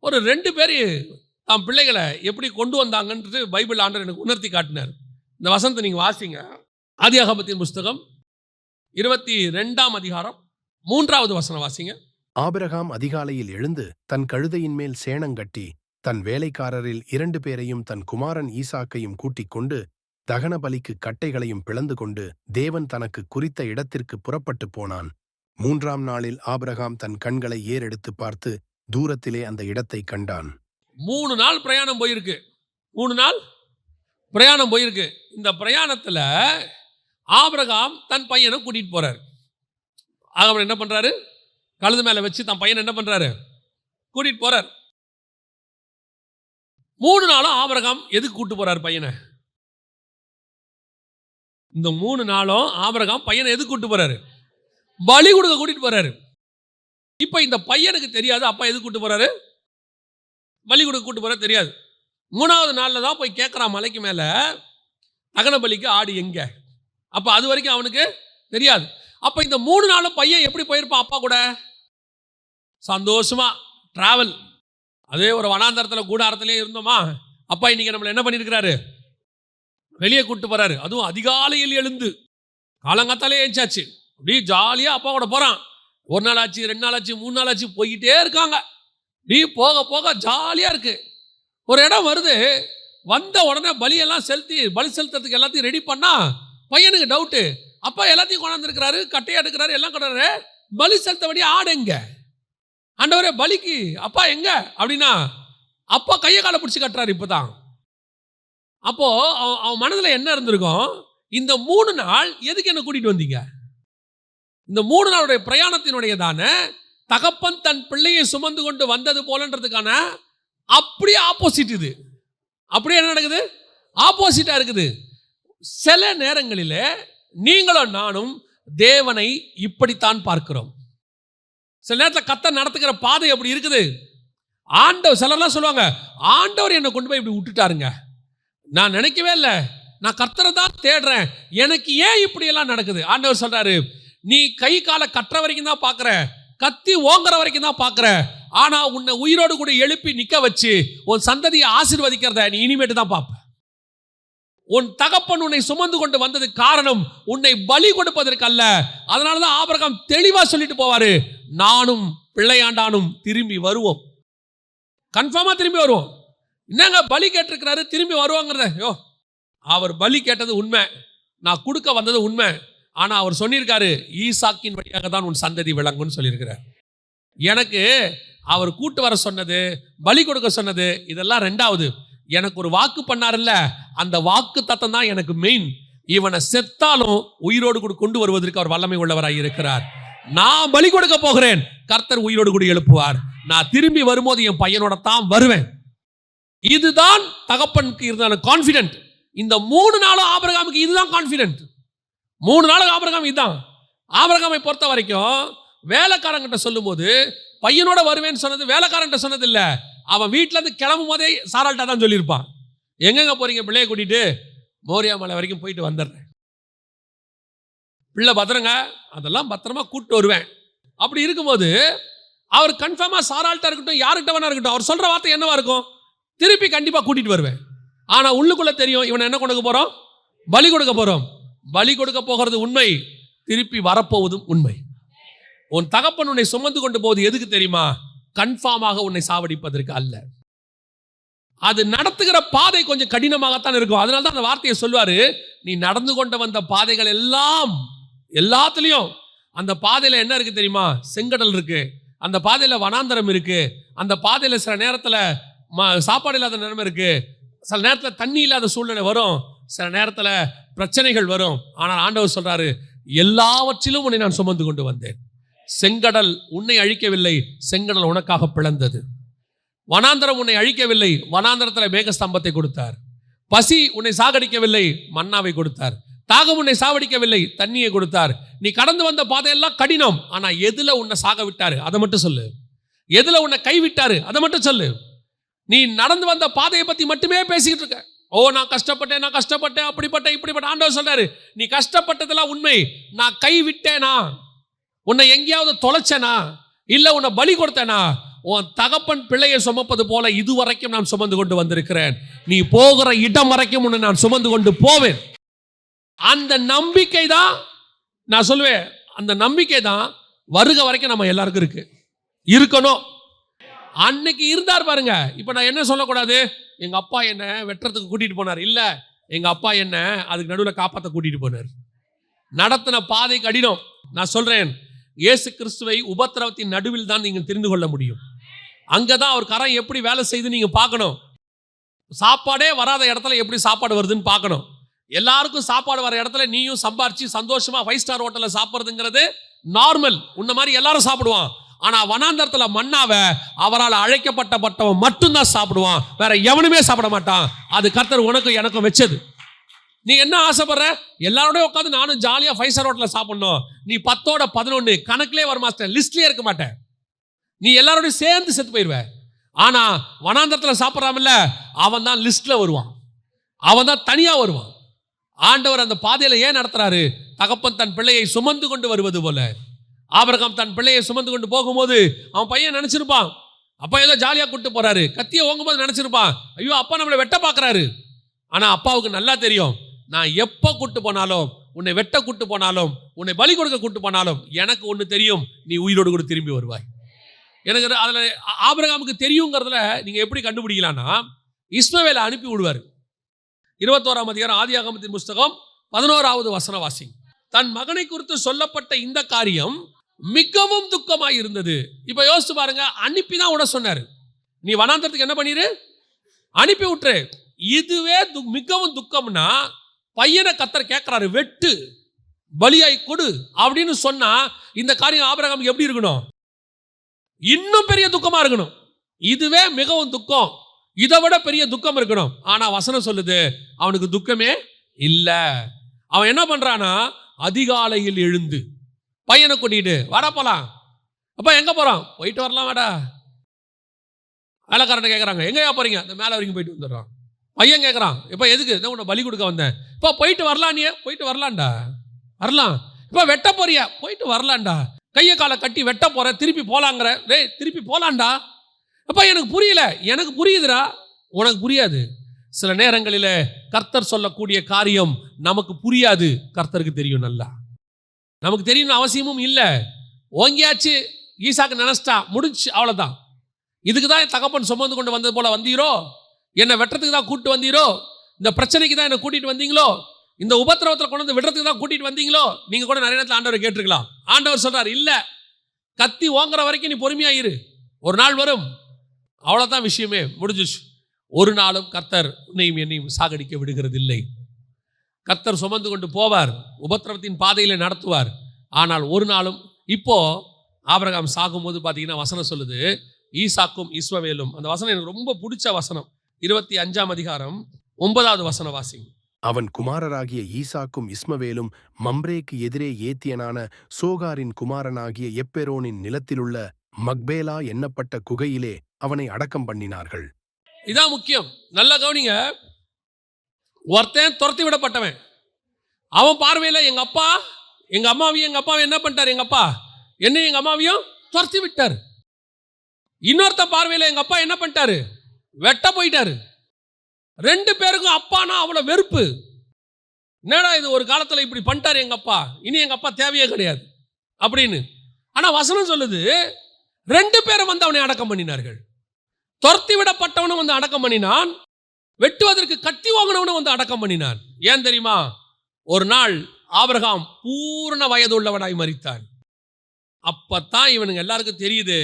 ஒரு 2 பேர் தாம் பிள்ளைகளை எப்படி கொண்டு வந்தாங்கன்றது பைபிள் ஆண்டவர் எனக்கு உணர்த்தி காட்டினார். இந்த வசனத்தை நீங்கள் வாசிங்க. ஆதியாகமத்தின் புஸ்தகம் 22ஆம் அதிகாரம் 3வது வசனம் வாசிங்க. ஆபிரகாம் அதிகாலையில் எழுந்து தன் கழுதையின் மேல் சேணங்கட்டி தன் வேலைக்காரரில் 2 பேரையும் தன் குமாரன் ஈசாக்கையும் கூட்டிக் கொண்டு தகன பலிக்கு கட்டைகளையும் பிளந்து கொண்டு தேவன் தனக்கு குறித்த இடத்திற்கு புறப்பட்டு போனான். 3ஆம் நாளில் ஆபிரகாம் தன் கண்களை ஏறெடுத்து பார்த்து தூரத்திலே அந்த இடத்தை கண்டான். 3 நாள் பிரயாணம் போயிருக்கு. 3 நாள் பிரயாணம் போயிருக்கு. இந்த பிரயாணத்துல ஆபிரகாம் தன் பையனை கூட்டிட்டு போறாரு. அவர் என்ன பண்றாரு? கழுது மேல வச்சு தன் பையனை என்ன பண்றாரு? கூட்டிட்டு போறாரு. 3 நாளும் ஆபிரகாம் எதுக்கு கூட்டு போறாரு பையனை? இந்த 3 நாளும் ஆபிரகாம் பையனை எதுக்கு கூட்டு போறாரு? பலி கொடுக்க கூட்டிட்டு போறாரு. இப்ப இந்த பையனுக்கு தெரியாது அப்பா எதுக்கு கூட்டு போறாரு, பலி கொடுக்க கூட்டு போறாரு தெரியாது. 3ஆவது நாள்ல தான் போய் கேட்கறான் மலைக்கு மேல, தகன பலிக்கு ஆடு எங்க. அப்ப அது வரைக்கும் அவனுக்கு தெரியாது. அப்ப இந்த 3 நாளும் பையன் எப்படி போயிருப்பான் அப்பா கூட? சந்தோஷமா டிராவல். அதே ஒரு வனாந்தரத்தில் கூடாரத்திலே இருந்தோமா, அப்பா இன்னைக்கு நம்மளை என்ன பண்ணியிருக்கிறாரு? வெளியே கூட்டு போறாரு. அதுவும் அதிகாலையில் எழுந்து காலங்காத்தாலே ஏஞ்சாச்சு. அப்படியே ஜாலியா அப்பா கூட போறான். 1 நாள் ஆச்சு, 2 நாள் ஆச்சு, 3 நாள் ஆச்சு, போய்கிட்டே இருக்காங்க. அப்படியே போக போக ஜாலியா இருக்கு. ஒரு இடம் வருது, வந்த உடனே பலியெல்லாம் பலி செலுத்துறதுக்கு எல்லாத்தையும் ரெடி பண்ணா பையனுக்கு டவுட்டு. அப்பா எல்லாத்தையும் கொண்டாந்துருக்கிறாரு, கட்டையா எடுக்கிறாரு, எல்லாம் கொண்டாரு. பலி செலுத்த வேண்டிய ஆடு எங்க? ஆண்டவரே பலிக்கு அப்பா எங்க அப்படின்னா, அப்பா கையை காலை பிடிச்சி கட்டுறாரு. இப்பதான் அப்போ அவன் மனதில் என்ன இருந்திருக்கும்? இந்த 3 நாள் எதுக்கு என்ன கூட்டிட்டு வந்தீங்க? இந்த 3 நாளுடைய பிரயாணத்தினுடைய தானே தகப்பன் தன் பிள்ளையை சுமந்து கொண்டு வந்தது போலன்றதுக்கான அப்படியே ஆப்போசிட். இது அப்படியே என்ன நடக்குது? ஆப்போசிட்டா இருக்குது. சில நேரங்களில் நீங்களும் நானும் தேவனை இப்படித்தான் பார்க்கிறோம். சில நேரத்தில் கர்த்தர் நடத்துகிற பாதை அப்படி இருக்குது. ஆண்டவர் சிலர்லாம் சொல்லுவாங்க, ஆண்டவர் என்னை கொண்டு போய் இப்படி விட்டுட்டாருங்க, நான் நினைக்கவே இல்லை, நான் கர்த்தரை தான் தேடுறேன், எனக்கு ஏன் இப்படி எல்லாம் நடக்குது? ஆண்டவர் சொல்றாரு, நீ கை காலை கட்டுற வரைக்கும் தான் பார்க்குற, கத்தி ஓங்குற வரைக்கும் தான் பார்க்குற, ஆனா உன்னை உயிரோடு கூட எழுப்பி நிக்க வச்சு உன் சந்ததியை ஆசீர்வதிக்கிறத நீ இனிமேட்டு தான் பார்ப்ப. உன் தகப்பன் உன்னை சுமந்து கொண்டு வந்தது காரணம் உன்னை பலி கொடுப்பதற்கு அல்ல. அதனாலதான் ஆபிரகாம் தெளிவா சொல்லிட்டு போவாரு, நானும் பிள்ளையாண்டானும் திரும்பி வருவோம். கன்ஃபார்மா திரும்பி வருவோம். என்னங்க பலி கேட்டிருக்கிறாரு, திரும்பி வருவாங்கிறத? அவர் பலி கேட்டது உண்மை, நான் கொடுக்க வந்தது உண்மை. ஆனா அவர் சொல்லியிருக்காரு, ஈசாக்கின் வழியாக தான் உன் சந்ததி விளங்கும்னு சொல்லியிருக்கிறார். எனக்கு அவர் கூட்டு வர சொன்னது, பலி கொடுக்க சொன்னது, இதெல்லாம் 2வது. எனக்கு ஒரு வாக்கு பண்ணார்ல, அந்த வாக்கு தத்தம் தான் எனக்கு மெயின். இவனை செத்தாலும் உயிரோடு கூட கொண்டு வருவதற்கு அவர் வல்லமை உள்ளவராய் இருக்கிறார். நான் பலி கொடுக்க போகிறேன், கர்த்தர் உயிரோடு கூட எழுப்புவார். நான் திரும்பி வரும்போது என் பையனோட தான் வருவேன். இதுதான் தகப்பனுக்கு இருந்தான கான்ஃபிடென்ட். இந்த 3 நாளும் ஆபிரகாமுக்கு இதுதான் கான்ஃபிடென்ட். 3 நாளும் ஆபிரகாம் இதுதான். ஆபிரகாமை பொறுத்த வரைக்கும் வேலைக்காரங்கிட்ட சொல்லும் போது பையனோட வருவேன்னு சொன்னது வேலைக்காரன்ட்ட சொன்னது இல்லை. அவன் வீட்டில இருந்து கிளம்பும் போதே சாரால்ட்டா தான் சொல்லியிருப்பான், எங்கெங்க போறீங்க? பிள்ளைய கூட்டிட்டு மோரியா மலை வரைக்கும் போயிட்டு வந்துடுறேன், பிள்ளை பத்திரங்க, அதெல்லாம் பத்திரமா கூப்பிட்டு வருவேன். அப்படி இருக்கும்போது அவர் கன்ஃபார்மா சாரால்ட்டா இருக்கட்டும், யாருக்கிட்ட வேணா இருக்கட்டும், அவர் சொல்ற வார்த்தை என்னவா இருக்கும்? திருப்பி கண்டிப்பா கூட்டிட்டு வருவேன். ஆனா உள்ளுக்குள்ள தெரியும், இவனை என்ன கொடுக்க போறோம்? பலி கொடுக்க போறோம். பலி கொடுக்க போகிறது உண்மை, திருப்பி வரப்போவதும் உண்மை. உன் தகப்பன் உன்னை சுமந்து கொண்டு போவது எதுக்கு தெரியுமா? கன்ஃபார்மாக உன்னை சாவடிப்பதற்கு அல்ல. அது நடத்துகிற பாதை கொஞ்சம் கடினமாகத்தான் இருக்கும். அதனால தான் அந்த வார்த்தையை சொல்வாரு, நீ நடந்து கொண்டு வந்த பாதைகள் எல்லாம், எல்லாத்துலயும் அந்த பாதையில என்ன இருக்கு தெரியுமா? செங்கடல் இருக்கு, அந்த பாதையில வனாந்தரம் இருக்கு, அந்த பாதையில சில நேரத்துல சாப்பாடு இல்லாத நிலைமை இருக்கு, சில நேரத்துல தண்ணி இல்லாத சூழ்நிலை வரும், சில நேரத்துல பிரச்சனைகள் வரும். ஆனால் ஆண்டவர் சொல்றாரு, எல்லாவற்றிலும் உன்னை நான் சுமந்து கொண்டு வந்தேன். செங்கடல் உன்னை அழிக்கவில்லை, செங்கடல் உனக்காக பிளந்தது. வனாந்தரம் உன்னை அழிக்கவில்லை, வனாந்தரத்தில் மேகஸ்தம்பத்தை கொடுத்தார். பசி உன்னை சாகடிக்கவில்லை, மன்னாவை கொடுத்தார். தாகம் உன்னை சாவடிக்கவில்லை, தண்ணியை கொடுத்தார். நீ கடந்து வந்த பாதையெல்லாம் கடினம், ஆனா எதுல உன்னை சாக விட்டாரு அதை மட்டும் சொல்லு. எதுல உன்னை கைவிட்டாரு அதை மட்டும் சொல்லு. நீ நடந்து வந்த பாதையை பத்தி மட்டுமே பேசிக்கிட்டு இருக்க. நான் கஷ்டப்பட்டேன், நான் கஷ்டப்பட்டேன், அப்படிப்பட்டேன், இப்படிப்பட்ட. ஆண்டவர் சொல்றாரு, நீ கஷ்டப்பட்டதெல்லாம் உண்மை, நான் கை விட்டேனா? உன்னை எங்கேயாவது தொலைச்சனா? இல்ல உன்னை பலி கொடுத்தனா? உன் தகப்பன் பிள்ளையை சுமப்பது போல இதுவரைக்கும் நான் சுமந்து கொண்டு வந்திருக்கிறேன். நீ போகிற இடம் வரைக்கும் உன்னை நான் சுமந்து கொண்டு போவேன். அந்த நம்பிக்கை தான் நான் சொல்லுவேன், அந்த நம்பிக்கை தான் வருக வரைக்கும் நம்ம எல்லாருக்கும் இருக்கு, இருக்கணும். அன்னைக்கு இருந்தார் பாருங்க. இப்ப நான் என்ன சொல்லக்கூடாது, எங்க அப்பா என்ன வெட்டுறதுக்கு கூட்டிட்டு போனார், இல்ல, எங்க அப்பா என்ன அதுக்கு நடுவில் காப்பாற்ற கூட்டிட்டு போனார். நடத்தின பாதை கடினம். நான் சொல்றேன், இயேசு கிறிஸ்துவை உபத்திரவத்தின் நடுவில் தான் நீங்கள் தெரிந்து கொள்ள முடியும். அங்கதான் அவர் கரம் எப்படி வேலை செய்து நீங்க பார்க்கணும். சாப்பாடே வராத இடத்துல எப்படி சாப்பாடு வருதுன்னு பார்க்கணும். எல்லாருக்கும் சாப்பாடு வர இடத்துல நீயும் சம்பாரிச்சு சந்தோஷமா 5 ஸ்டார் ஹோட்டல்ல சாப்பிடுறதுங்கிறது நார்மல். உன்ன மாதிரி எல்லாரும் சாப்பிடுவான். ஆனா வனாந்தரத்துல மன்னாவை அவரால் அழைக்கப்பட்டவன் மட்டும்தான் சாப்பிடுவான், வேற எவனுமே சாப்பிட மாட்டான். அது கர்த்தர் உனக்கும் எனக்கும் வச்சது. நீ என்ன ஆசைப்படுற? எல்லாரோடய உட்காந்து நானும் ஜாலியா 5 ஸ்டார் ஹோட்டல்ல சாப்பிடணும். நீ 10ஓட 11 கணக்கிலே வர மாட்டேன், லிஸ்ட்லயே இருக்க மாட்டேன். நீ எல்லாரோடையும் சேர்ந்து செத்து போயிடுவ. ஆனா வனாந்தரத்துல சாப்பிட்றாமல்ல, அவன் தான் லிஸ்ட்ல வருவான், அவன் தான் தனியா வருவான். ஆண்டவர் அந்த பாதையில ஏன் நடத்துறாரு? தகப்பன் தன் பிள்ளையை சுமந்து கொண்டு வருவது போல. ஆபிரகாம் தன் பிள்ளையை சுமந்து கொண்டு போகும்போது அவன் பையன் நினைச்சிருப்பான், அப்பா ஏதோ ஜாலியா கூட்டு போறாரு. கத்தியை ஓங்கும்போது நினைச்சிருப்பான், ஐயோ அப்பா நம்மளை வெட்ட பார்க்கறாரு. ஆனா அப்பாவுக்கு நல்லா தெரியும், நான் எப்போ கூட்டு போனாலும், உன்னை வெட்ட கூட்டு போனாலும், உன்னை பலி கொடுக்க கூட்டு போனாலும் எனக்கு ஒன்று தெரியும், நீ உயிரோடு கூட திரும்பி வருவாய். எனக்கு அதில் ஆபிரகாமுக்கு தெரியுங்கிறதுல நீங்கள் எப்படி கண்டுபிடிக்கலான்னா, இஸ்மவேலை அனுப்பி விடுவார். 21ஆம் அதிகாரம் ஆதியாகமத்தின் புஸ்தகம் 11வது வசனம் வாசி. தன் மகனை குறித்து சொல்லப்பட்ட இந்த காரியம் மிகவும் துக்கமாய் இருந்தது. இப்போ யோசிச்சு பாருங்க, அனுப்பி தான் விட சொன்னார். நீ வனாந்தரத்துக்கு என்ன பண்ணிரு? அனுப்பி விட்டுரு. இதுவே மிகவும் துக்கம்னா பையனை கர்த்தர் கேட்கிறாரு, வெட்டு பலியாய் கொடு அப்படின்னு சொன்னா இந்த காரியம் ஆபிரகாமுக்கு எப்படி இருக்கணும்? இன்னும் பெரிய துக்கமா இருக்கணும். இதுவே மிகவும் துக்கம், இதை விட பெரிய துக்கம் இருக்கணும். ஆனா வசனம் சொல்லுது அவனுக்கு துக்கமே இல்லை. அவன் என்ன பண்றானா, அதிகாலையில் எழுந்து பையனை கூட்டிட்டு வாடா போலாம். அப்பா எங்க போறான்? போயிட்டு வரலாம் வாடா. வேலைக்காரனை கேட்கறாங்க, எங்கயா போறீங்க? அந்த மேலே வரைக்கும் போயிட்டு வந்துடுறான். பையன் கேட்கறான், இப்போ எதுக்கு? நான் உன்னை பலி கொடுக்க வந்தேன். இப்போ போயிட்டு வரலாம். நீ போயிட்டு வரலான்டா, வரலாம். இப்போ வெட்ட போறியா? போயிட்டு வரலான்டா. கையை காலை கட்டி வெட்ட போற, திருப்பி போலாங்கிற. டேய் திருப்பி போலான்டா. அப்பா எனக்கு புரியல. எனக்கு புரியுதுடா, உனக்கு புரியாது. சில நேரங்களில் கர்த்தர் சொல்லக்கூடிய காரியம் நமக்கு புரியாது, கர்த்தருக்கு தெரியும். நல்லா நமக்கு தெரியும் அவசியமும் இல்லை. ஓங்கியாச்சு, ஈசாக்கு நினைச்சிட்டா, முடிச்சு, அவ்வளோதான். இதுக்கு தான் என் தகப்பன் சுமந்து கொண்டு வந்தது போல வந்தீரோ? என்னை வெட்டுறதுக்கு தான் கூப்பிட்டு வந்தீரோ? இந்த பிரச்சனைக்கு தான் என்னை கூட்டிட்டு வந்தீங்களோ? இந்த உபத்திரவத்தில் கொண்டு வந்து விடுறதுக்கு தான் கூட்டிட்டு வந்தீங்களோ? நீங்க கூட நிறைய நேரத்தில் ஆண்டவர் கேட்டிருக்கலாம். ஆண்டவர் சொல்றாரு, இல்ல, கத்தி ஓங்குற வரைக்கும் நீ பொறுமையா இரு, ஒரு நாள் வரும். அவ்வளவுதான், விஷயமே முடிஞ்சிச்சு. ஒரு நாளும் கர்த்தர் உன்னையும் என்னையும் சாகடிக்க விடுகிறது இல்லை. கர்த்தர் சுமந்து கொண்டு போவார், உபத்திரவத்தின் பாதையில நடத்துவார். ஆனால் ஒரு நாளும், இப்போ ஆபிரகாம் சாகும்போது பார்த்தீங்கன்னா வசனம் சொல்லுது, ஈசாக்கும் இஸ்மவேலும். அந்த வசனம் எனக்கு ரொம்ப பிடிச்ச வசனம். 25ஆம் அதிகாரம் 9வது வசனம் வாசி. அவன் குமாரராகிய ஈசாக்கும் இஸ்மவேலும் மம்ரேக்கு எதிரே ஏத்தியனான சோகாரின் குமாரனாகிய எப்பெரோனின் நிலத்திலுள்ள மக்பேலா எண்ணப்பட்ட குகையிலே அவனை அடக்கம் பண்ணினார்கள். இதான் முக்கியம், நல்ல கவனிங்க. ஒருத்தன் துரத்தி விடப்பட்டவன், அவன் பார்வையில் எங்க அப்பா எங்க அம்மாவையும் எங்க அப்பாவை என்ன பண்ணிட்டார்? எங்க அப்பா என்ன எங்க அம்மாவையும் துரத்தி விட்டார். இன்னொருத்த பார்வையில் எங்க அப்பா என்ன பண்ணிட்டாரு? வெட்ட போயிட்டாரு. 2 பேருக்கும் அப்பானா அவ்வளவு வெறுப்பு. என்னடா இது, ஒரு காலத்தில் இப்படி பண்ணிட்டாரு எங்க அப்பா, இனி எங்க அப்பா தேவையே கிடையாது அப்படின்னு. ஆனா வசனம் சொல்லுது, 2 பேரும் வந்து அவனை அடக்கம் பண்ணினார்கள். துரத்தி விடப்பட்டவனும் வந்து அடக்கம் பண்ணினான், வெட்டுவதற்கு கத்தி வாங்கினவனும் வந்து அடக்கம் பண்ணினான். ஏன் தெரியுமா? ஒரு நாள் ஆபிரகாம் பூர்ண வயது உள்ளவனாய் மரித்தான். அப்பத்தான் இவனுங்க எல்லாருக்கும் தெரியுது,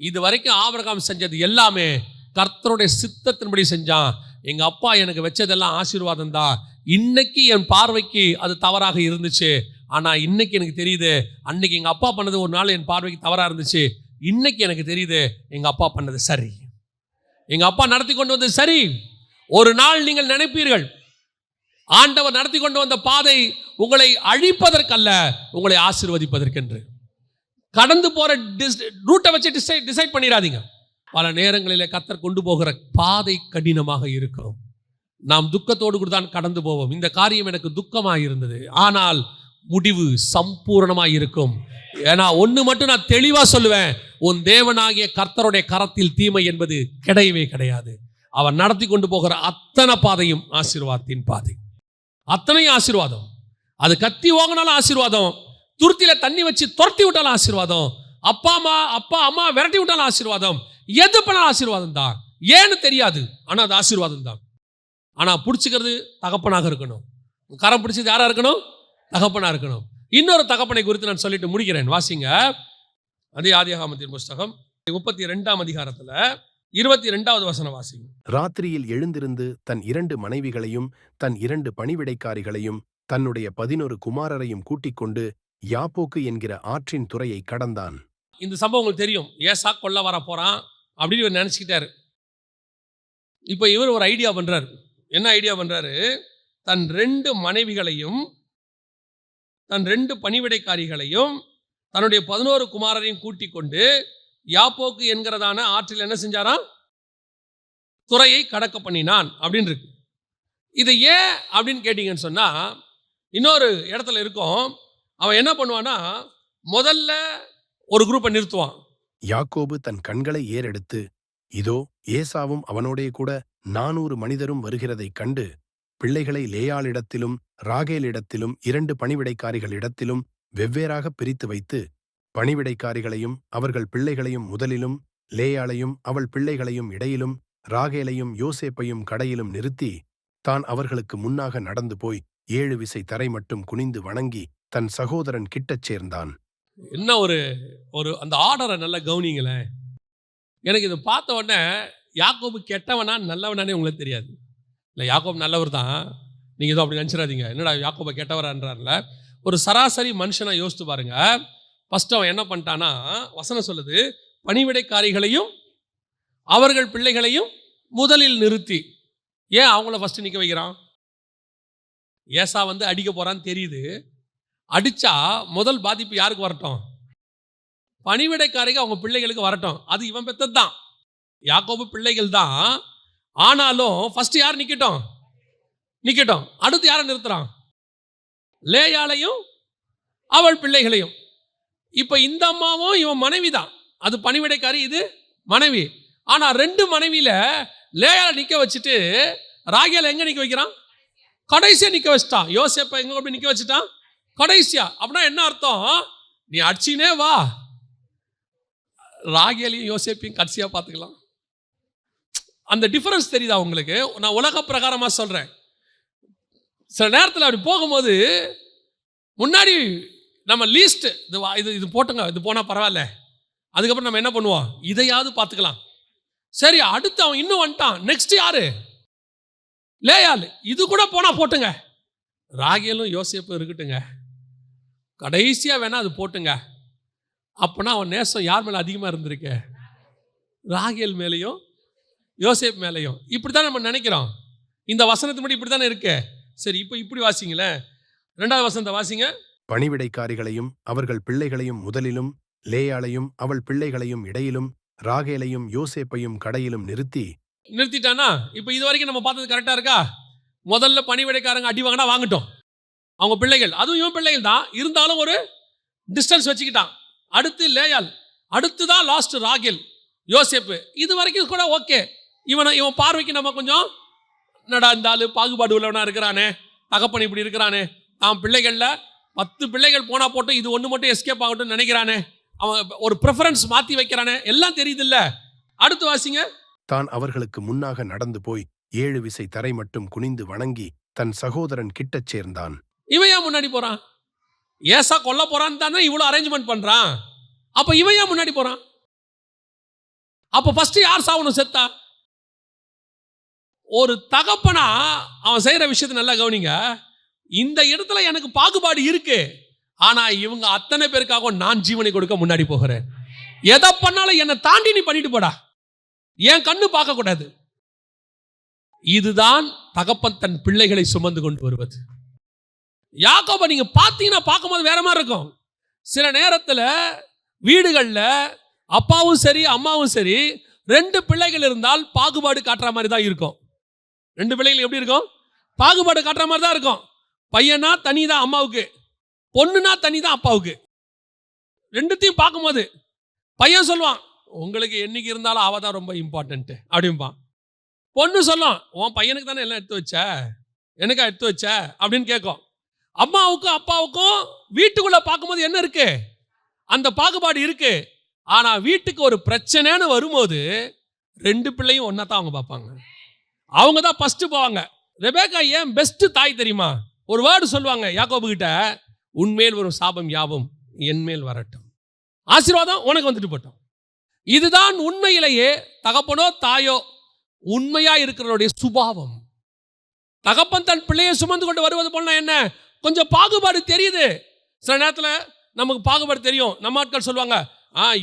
இது வரைக்கும் ஆபிரகாம் செஞ்சது எல்லாமே கர்த்தருடைய சித்தத்தின்படி செஞ்சான். எங்க அப்பா எனக்கு வச்சதெல்லாம் ஆசீர்வாதம் தான். இன்னைக்கு என் பார்வைக்கு அது தவறாக இருந்துச்சு, ஆனா இன்னைக்கு எனக்கு தெரியுது, அன்னைக்கு எங்க அப்பா பண்ணது ஒரு நாள் என் பார்வைக்கு தவறா இருந்துச்சு, இன்னைக்கு எனக்கு தெரியுது எங்க அப்பா பண்ணது சரி, எங்க அப்பா நடத்தி கொண்டு வந்தது சரி. ஒரு நாள் நீங்கள் நினைப்பீர்கள், ஆண்டவர் நடத்தி கொண்டு வந்த பாதை உங்களை அழிப்பதற்கல்ல, உங்களை ஆசீர்வதிப்பதற்கென்று. கடந்து போற ரூட்டை வச்சு டிசைட் பண்ணிடாதீங்க. பல நேரங்களில் கர்த்தர் கொண்டு போகிற பாதை கடினமாக இருக்கும். நாம் துக்கத்தோடு கூட தான் கடந்து போவோம். இந்த காரியம் எனக்கு துக்கமாக இருந்தது, ஆனால் முடிவு சம்பூர்ணமாக இருக்கும். ஏன்னா ஒன்று மட்டும் நான் தெளிவாக சொல்லுவேன், உன் தேவனாகிய கர்த்தருடைய கரத்தில் தீமை என்பது கிடையவே கிடையாது. அவர் நடத்தி கொண்டு போகிற அத்தனை பாதையும் ஆசீர்வாதத்தின் பாதை, அத்தனையும் ஆசீர்வாதம். அது கத்தி வாங்கினாலும் ஆசீர்வாதம், துருத்தியில தண்ணி வச்சு துரத்தி விட்டாலும் ஆசீர்வாதம், அப்பா அம்மா விரட்டி விட்டாலும் ஆசீர்வாதம், எது பண்ணாலும் ஆசீர்வாதம் தான். ஏன்னு தெரியாது, ஆனா அது ஆசீர்வாதம் தான். ஆனா பிடிச்சிக்கிறது தகப்பனாக இருக்கணும். கரம் பிடிச்சது யாரா இருக்கணும்? தகப்பனா இருக்கணும். இன்னொரு தகப்பனை குறித்து நான் சொல்லிட்டு முடிக்கிறேன். வாசிங்க. அதே ஆதியாகமத்தின் புஸ்தகம் 32ஆம் அதிகாரத்துல 22வது வசனம் வாசிங்க. ராத்திரியில் எழுந்திருந்து தன் 2 மனைவிகளையும் தன் 2 பணிவிடைக்காரிகளையும் தன்னுடைய 11 குமாரரையும் கூட்டிக் கொண்டு யாப்போக்கு என்கிற ஆற்றின் துறையை கடந்தான். இந்த சம்பவம் உங்களுக்கு தெரியும். ஏசா கொல்ல வர போறான் அப்படின்னு இவர் நினைச்சுக்கிட்டாரு. இப்போ இவர் ஒரு ஐடியா பண்றாரு. என்ன ஐடியா பண்றாரு? தன் 2 மனைவிகளையும் தன் 2 பணிவிடைக்காரிகளையும் தன்னுடைய 11 குமாரரையும் கூட்டிக் கொண்டு யாப்போக்கு என்கிறதான ஆற்றில் என்ன செஞ்சாராம்? துறையை கடக்க பண்ணினான் அப்படின்னு இருக்கு. இது ஏன் அப்படின்னு கேட்டீங்கன்னு சொன்னா, இன்னொரு இடத்துல இருக்கும். அவன் என்ன பண்ணுவான்னா, முதல்ல ஒரு குரூப்பை நிறுத்துவான். யாக்கோபு தன் கண்களை ஏறெடுத்து, இதோ ஏசாவும் அவனோடே கூட 400 மனிதரும் வருகிறதைக் கண்டு, பிள்ளைகளை லேயாளிடத்திலும் ராகேலிடத்திலும் 2 பணிவிடைக்காரிகளிடத்திலும் வெவ்வேறாக பிரித்து வைத்து, பணிவிடைக்காரிகளையும் அவர்கள் பிள்ளைகளையும் முதலிலும், லேயாளையும் அவள் பிள்ளைகளையும் இடையிலும், ராகேலையும் யோசேப்பையும் கடையிலும் நிறுத்தி, தான் அவர்களுக்கு முன்னாக நடந்து போய் 7 விசை தரை மட்டும் குனிந்து வணங்கி தன் சகோதரன் கிட்டச் சேர்ந்தான். என்ன ஒரு அந்த ஆர்டரை நல்லா கவனிங்களேன். எனக்கு இதை பார்த்த உடனே யாக்கோபு கெட்டவனா நல்லவனானே உங்களுக்கு தெரியாது. இல்லை, யாக்கோபு நல்லவர் தான், நீங்கள் ஏதோ அப்படி நினச்சிடாதீங்க. என்னடா யாக்கோபை கெட்டவரான்றார்ல. ஒரு சராசரி மனுஷனா யோசித்து பாருங்க. ஃபர்ஸ்ட் அவன் என்ன பண்ணிட்டானா, வசனம் சொல்லுது, பணிவிடைக்காரிகளையும் அவர்கள் பிள்ளைகளையும் முதலில் நிறுத்தி. ஏன் அவங்கள ஃபர்ஸ்ட் நிற்க வைக்கிறான்? ஏசா அடிக்க போறான்னு தெரியுது. அடிச்சா முதல் பாதிப்பு யாருக்கு வரட்டும்? பணிவிடைக்காரிக அவங்க பிள்ளைகளுக்கு வரட்டும். அது இவன் பெத்தது தான், யாக்கோபு பிள்ளைகள் தான். ஆனாலும் ஃபர்ஸ்ட் யார் நிக்கட்டும்? அடுத்து யாரை நிறுத்துறான்? லேயாளையும் அவள் பிள்ளைகளையும். இப்ப இந்த அம்மாவும் இவன் மனைவி தான். அது பணிவிடைக்காரி, இது மனைவி. ஆனா 2 மனைவியில லேயாளை நிக்க வச்சுட்டு ராகேல எங்க நிக்க வைக்கிறான்? கடைசியா நிக்க வச்சுட்டான். யோசேப்பை எங்க போய் நிக்க வச்சுட்டான்? கடைசியா. அப்படின்னா என்ன அர்த்தம்? நீ அடிச்சினே வா, ராகேலையும் யோசேப்பையும் கடைசியா பார்த்துக்கலாம். அந்த டிஃபரன்ஸ் தெரியுதா உங்களுக்கு? நான் உலக பிரகாரமா சொல்றேன். சில நேரத்தில் அப்படி போகும்போது முன்னாடி நம்ம லீஸ்ட் இது போட்டுங்க, இது போனா பரவாயில்ல, அதுக்கப்புறம் நம்ம என்ன பண்ணுவோம்? இதையாவது பார்த்துக்கலாம். சரி, அடுத்து அவன் இன்னும் வந்துட்டான். நெக்ஸ்ட் யாரு? லேயாள். இது கூட போனா போட்டுங்க, ராகேலும் யோசேப்பும் இருக்கட்டுங்க, கடைசியா வேணா அது போட்டுங்க. அப்பனா அவன் நேசம் யார் மேல அதிகமா இருந்திருக்கு? ராகேல் மேலையும் யோசேப் மேலையும். இப்படித்தான் நம்ம நினைக்கிறோம். இந்த வசனத்து மட்டும் இப்படித்தானே இருக்கு. சரி, இப்போ இப்படி வாசிங்களேன். 2வது வசனத்தை வாசிங்க. பணிவிடைக்காரிகளையும் அவர்கள் பிள்ளைகளையும் முதலிலும், லேயாளையும் அவள் பிள்ளைகளையும் இடையிலும், ராகேலையும் யோசேப்பையும் கடையிலும் நிறுத்திட்டானா? இப்போ இது வரைக்கும் நம்ம பார்த்தது கரெக்டா இருக்கா? முதல்ல பணிவிடைக்காரங்க அடி வாங்கினா வாங்கட்டும், அவங்க பிள்ளைகள், அதுவும் இவன் பிள்ளைகள் தான், இருந்தாலும் ஒரு டிஸ்டன்ஸ் வச்சுக்கிட்டான். அடுத்து லேயாள், அடுத்துதான் லாஸ்ட் ராகேல், யோசேப்பு. இது வரைக்கும் கூட ஓகே. இவன் பார்வைக்கு நம்ம கொஞ்சம் நடா இந்த ஆளு பாகுபாடு உள்ளவனா இருக்கிறானே, தகப்பன் இப்படி இருக்கிறானே, அவன் பிள்ளைகள்ல 10 பிள்ளைகள் போனா போட்டு இது ஒன்று மட்டும் எஸ்கேப் ஆகட்டும் நினைக்கிறானே, அவன் ஒரு ப்ரிஃபரன்ஸ் மாத்தி வைக்கிறானே, எல்லாம் தெரியுது இல்ல. அடுத்து வாசிங்க. தான் அவர்களுக்கு முன்னாக நடந்து போய் 7 விசை தரை மட்டும் குனிந்து வணங்கி தன் சகோதரன் கிட்டச் சேர்ந்தான். இவன் ஏன் முன்னாடி போறான்? ஏசா கொல்ல போறான்னு தானே இவ்வளவு அரேஞ்ச்மெண்ட் பண்றான். அப்ப இவன் ஏன் முன்னாடி போறான்? அப்ப ஃபர்ஸ்ட் யார் சாவணும்? செத்தா? ஒரு தகப்பனா அவன் செய்யற விஷயத்தை நல்லா கவனிங்க. இந்த இடத்துல எனக்கு பாகுபாடு இருக்கு, ஆனா இவங்க அத்தனை பேருக்காக நான் ஜீவனை கொடுக்க முன்னாடி போகிறேன். எதை பண்ணாலும் என்னை தாண்டி நீ பண்ணிட்டு போடா, என் கண்ணு பார்க்க கூடாது. இதுதான் தகப்பன் தன் பிள்ளைகளை சுமந்து கொண்டு வருவது. யாக்கோபை நீங்க பார்த்தீங்கன்னா பார்க்கும்போது வேற மாதிரி இருக்கும். சில நேரத்தில் வீடுகளில் அப்பாவும் சரி அம்மாவும் சரி 2 பிள்ளைகள் இருந்தால் பாகுபாடு காட்டுற மாதிரி தான் இருக்கும். 2 பிள்ளைகள் எப்படி இருக்கும்? பாகுபாடு காட்டுற மாதிரி தான் இருக்கும். பையனா தனி தான் அம்மாவுக்கு, பொண்ணுனா தனி தான் அப்பாவுக்கு. 2த்தையும் பார்க்கும்போது பையன் சொல்லுவான், உங்களுக்கு என்னைக்கு இருந்தாலும் அவ தான் ரொம்ப இம்பார்ட்டன்ட் அப்படிம்பான். பொண்ணு சொல்லும், உன் பையனுக்கு தானே எல்லாம் எடுத்து வச்ச, எனக்கா எடுத்து வச்ச அப்படின்னு கேட்கும். அம்மாவுக்கும் அப்பாவுக்கும் வீட்டுக்குள்ள பார்க்கும்போது என்ன இருக்கு? அந்த பாகுபாடு இருக்கு. ஆனா வீட்டுக்கு ஒரு பிரச்சனைன்னு வரும்போது 2 பிள்ளையும் ஒன்னா தான் அவங்க பார்ப்பாங்க. அவங்க தான் ஃபர்ஸ்ட் போவாங்க. ரெபேக்கா ஏன் பெஸ்ட் தாய் தெரியுமா? ஒரு வேர்டு சொல்லுவாங்க யாக்கோபு கிட்ட, உன்மேல் வரும் சாபம் யாவும் என் மேல் வரட்டும், ஆசீர்வாதம் உனக்கு வந்துட்டு போட்டோம். இதுதான் உண்மையிலேயே தகப்பனோ தாயோ உண்மையா இருக்கிறவருடைய சுபாவம். தகப்பன் தன் பிள்ளையை சுமந்து கொண்டு வருவது போல என்ன, கொஞ்சம் பாகுபாடு தெரியுது. சில நேரத்தில் நமக்கு பாகுபாடு தெரியும். நம்ம ஆட்கள் சொல்லுவாங்க,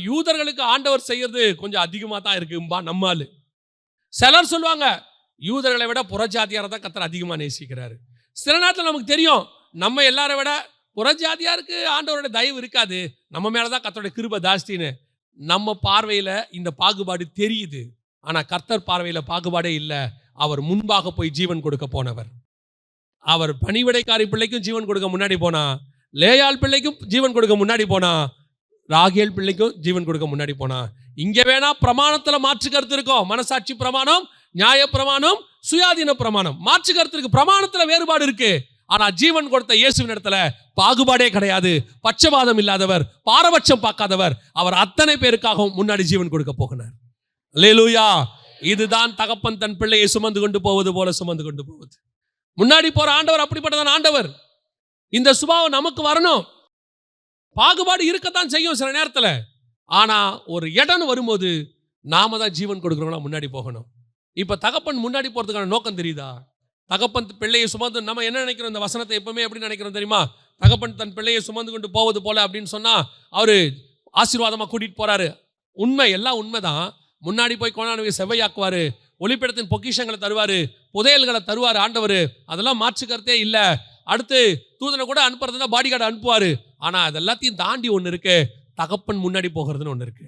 யூதர்களுக்கு ஆண்டவர் செய்யறது கொஞ்சம் அதிகமாக தான் இருக்கும்பா நம்மால். சிலர் சொல்லுவாங்க, யூதர்களை விட புறஜாதியாரை தான் கர்த்தர் அதிகமாக நேசிக்கிறாரு. சில நேரத்தில் நமக்கு தெரியும், நம்ம எல்லாரை விட புறஜாதியாருக்கு ஆண்டவரோட தயவு இருக்காது, நம்ம மேலே தான் கர்த்தருடைய கிருபை ஜாஸ்தின்னு. நம்ம பார்வையில் இந்த பாகுபாடு தெரியுது. ஆனால் கர்த்தர் பார்வையில் பாகுபாடே இல்லை. அவர் முன்பாக போய் ஜீவன் கொடுக்க போனவர். அவர் பணிவிடைக்காரி பிள்ளைக்கும் ஜீவன் கொடுக்க முன்னாடி போனா, லேயாள் பிள்ளைக்கும் ஜீவன் கொடுக்க முன்னாடி போனா, ராகேல் பிள்ளைக்கும் ஜீவன் கொடுக்க முன்னாடி போனா. இங்க வேணா பிரமாணத்துல மாற்று கருத்து இருக்கும். மனசாட்சி பிரமாணம், நியாய பிரமாணம், சுயாதீன பிரமாணம், மாற்று கருத்து இருக்கு. பிரமாணத்துல வேறுபாடு இருக்கு. ஆனா ஜீவன் கொடுத்த இயேசுவின் இடத்துல பாகுபாடே கிடையாது. பட்சபாதம் இல்லாதவர், பாரபட்சம் பார்க்காதவர். அவர் அத்தனை பேருக்காகவும் முன்னாடி ஜீவன் கொடுக்க போகிறார். அல்லேலூயா. இதுதான் தகப்பன் தன் பிள்ளையை சுமந்து கொண்டு போவது போல சுமந்து கொண்டு போவது. முன்னாடி போற ஆண்டவர் அப்படிப்பட்டதான் ஆண்டவர். இந்த சுபாவம் நமக்கு வரணும். பாகுபாடு இருக்கத்தான் செய்யும் சில நேரத்தில். ஆனா ஒரு இடம் வரும்போது நாம தான் ஜீவன் கொடுக்கிறவங்களா முன்னாடி போகணும். இப்ப தகப்பன் முன்னாடி போறதுக்கான நோக்கம் தெரியுதா? தகப்பன் பிள்ளையை சுமந்து நம்ம என்ன நினைக்கிறோம்? இந்த வசனத்தை எப்பவுமே எப்படி நினைக்கிறோம் தெரியுமா? தகப்பன் தன் பிள்ளையை சுமந்து கொண்டு போவது போல அப்படின்னு சொன்னா அவரு ஆசீர்வாதமா கூட்டிட்டு போறாரு. உண்மை, எல்லாம் உண்மைதான். முன்னாடி போய் கொண்டாந்து செவ்வையாக்குவாரு, ஒளிப்பிடத்தின் பொக்கிஷங்களை தருவாரு, புதையல்களை தருவாரு ஆண்டவர். அதெல்லாம் மாற்று கருத்தே இல்லை. அடுத்து தூதனை கூட அனுப்புறதுனா பாடி கார்டு அனுப்புவாரு. ஆனா அதெல்லாத்தையும் தாண்டி ஒன்று இருக்கு, தகப்பன் முன்னாடி போகிறதுன்னு ஒன்று இருக்கு.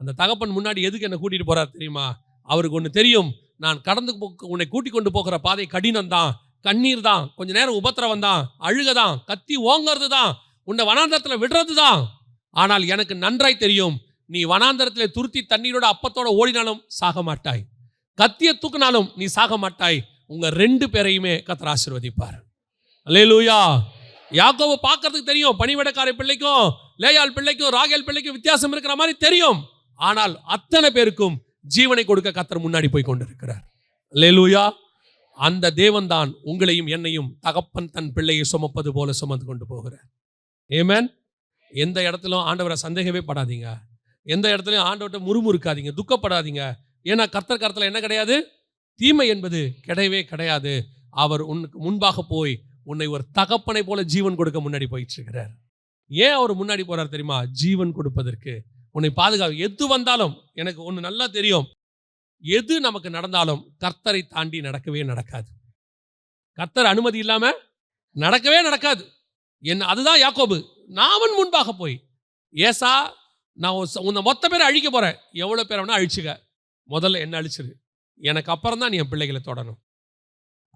அந்த தகப்பன் முன்னாடி எதுக்கு என்ன கூட்டிட்டு போறாரு தெரியுமா? அவருக்கு ஒன்று தெரியும், நான் கடந்து உன்னை கூட்டிக் கொண்டு போகிற பாதை கடினம் தான், கண்ணீர் தான், கொஞ்ச நேரம் உபத்திரவம் தான், அழுகதான், கத்தி ஓங்கிறது தான், உன்னை வனாந்தரத்தில் விடுறது தான். ஆனால் எனக்கு நன்றாய் தெரியும், நீ வனாந்தரத்தில் துருத்தி தண்ணீரோட அப்பத்தோட ஓடினாலும் சாக மாட்டாய், கத்தியை தூக்கினாலும் நீ சாக மாட்டாய். உங்க ரெண்டு பேரையுமே கர்த்தர் ஆசீர்வதிப்பார். அல்லேலூயா. யாக்கோபு பார்க்கறதுக்கு தெரியும், பணிவிடைக்காரி பிள்ளைக்கும் லேயாள் பிள்ளைக்கும் ராகேல் பிள்ளைக்கும் வித்தியாசம் இருக்கிற மாதிரி தெரியும். ஆனால் அத்தனை பேருக்கும் ஜீவனை கொடுக்க கர்த்தர் முன்னாடி போய் கொண்டிருக்கிறார். அல்லேலூயா. அந்த தேவன் தான் உங்களையும் என்னையும் தகப்பன் தன் பிள்ளையை சுமப்பது போல சுமந்து கொண்டு போகிறார். ஆமென். எந்த இடத்திலும் ஆண்டவரை சந்தேகமே படாதீங்க. எந்த இடத்துலையும் ஆண்டவர்கிட்ட முறுமுறுக்காதீங்க, துக்கப்படாதீங்க. ஏன்னா கர்த்தர் கருத்துல என்ன கிடையாது? தீமை என்பது கிடையவே கிடையாது. அவர் உனக்கு முன்பாக போய் உன்னை ஒரு தகப்பனை போல ஜீவன் கொடுக்க முன்னாடி போயிட்டு இருக்கிறார். ஏன் அவர் முன்னாடி போறார் தெரியுமா? ஜீவன் கொடுப்பதற்கு, உன்னை பாதுகாப்பு. எது வந்தாலும் எனக்கு ஒன்று நல்லா தெரியும், எது நமக்கு நடந்தாலும் கர்த்தரை தாண்டி நடக்கவே நடக்காது. கர்த்தர் அனுமதி இல்லாம நடக்கவே நடக்காது. அதுதான் யாக்கோபு. நாமன் முன்பாக போய், ஏசா நான் உன்னை மொத்த பேரை அழிக்க போறேன், எவ்வளவு பேரை வேணா அழிச்சுக்க, முதல்ல என்ன அழிச்சிரு, எனக்கு அப்புறம் தான் நீ என் பிள்ளைகளை தொடரும்.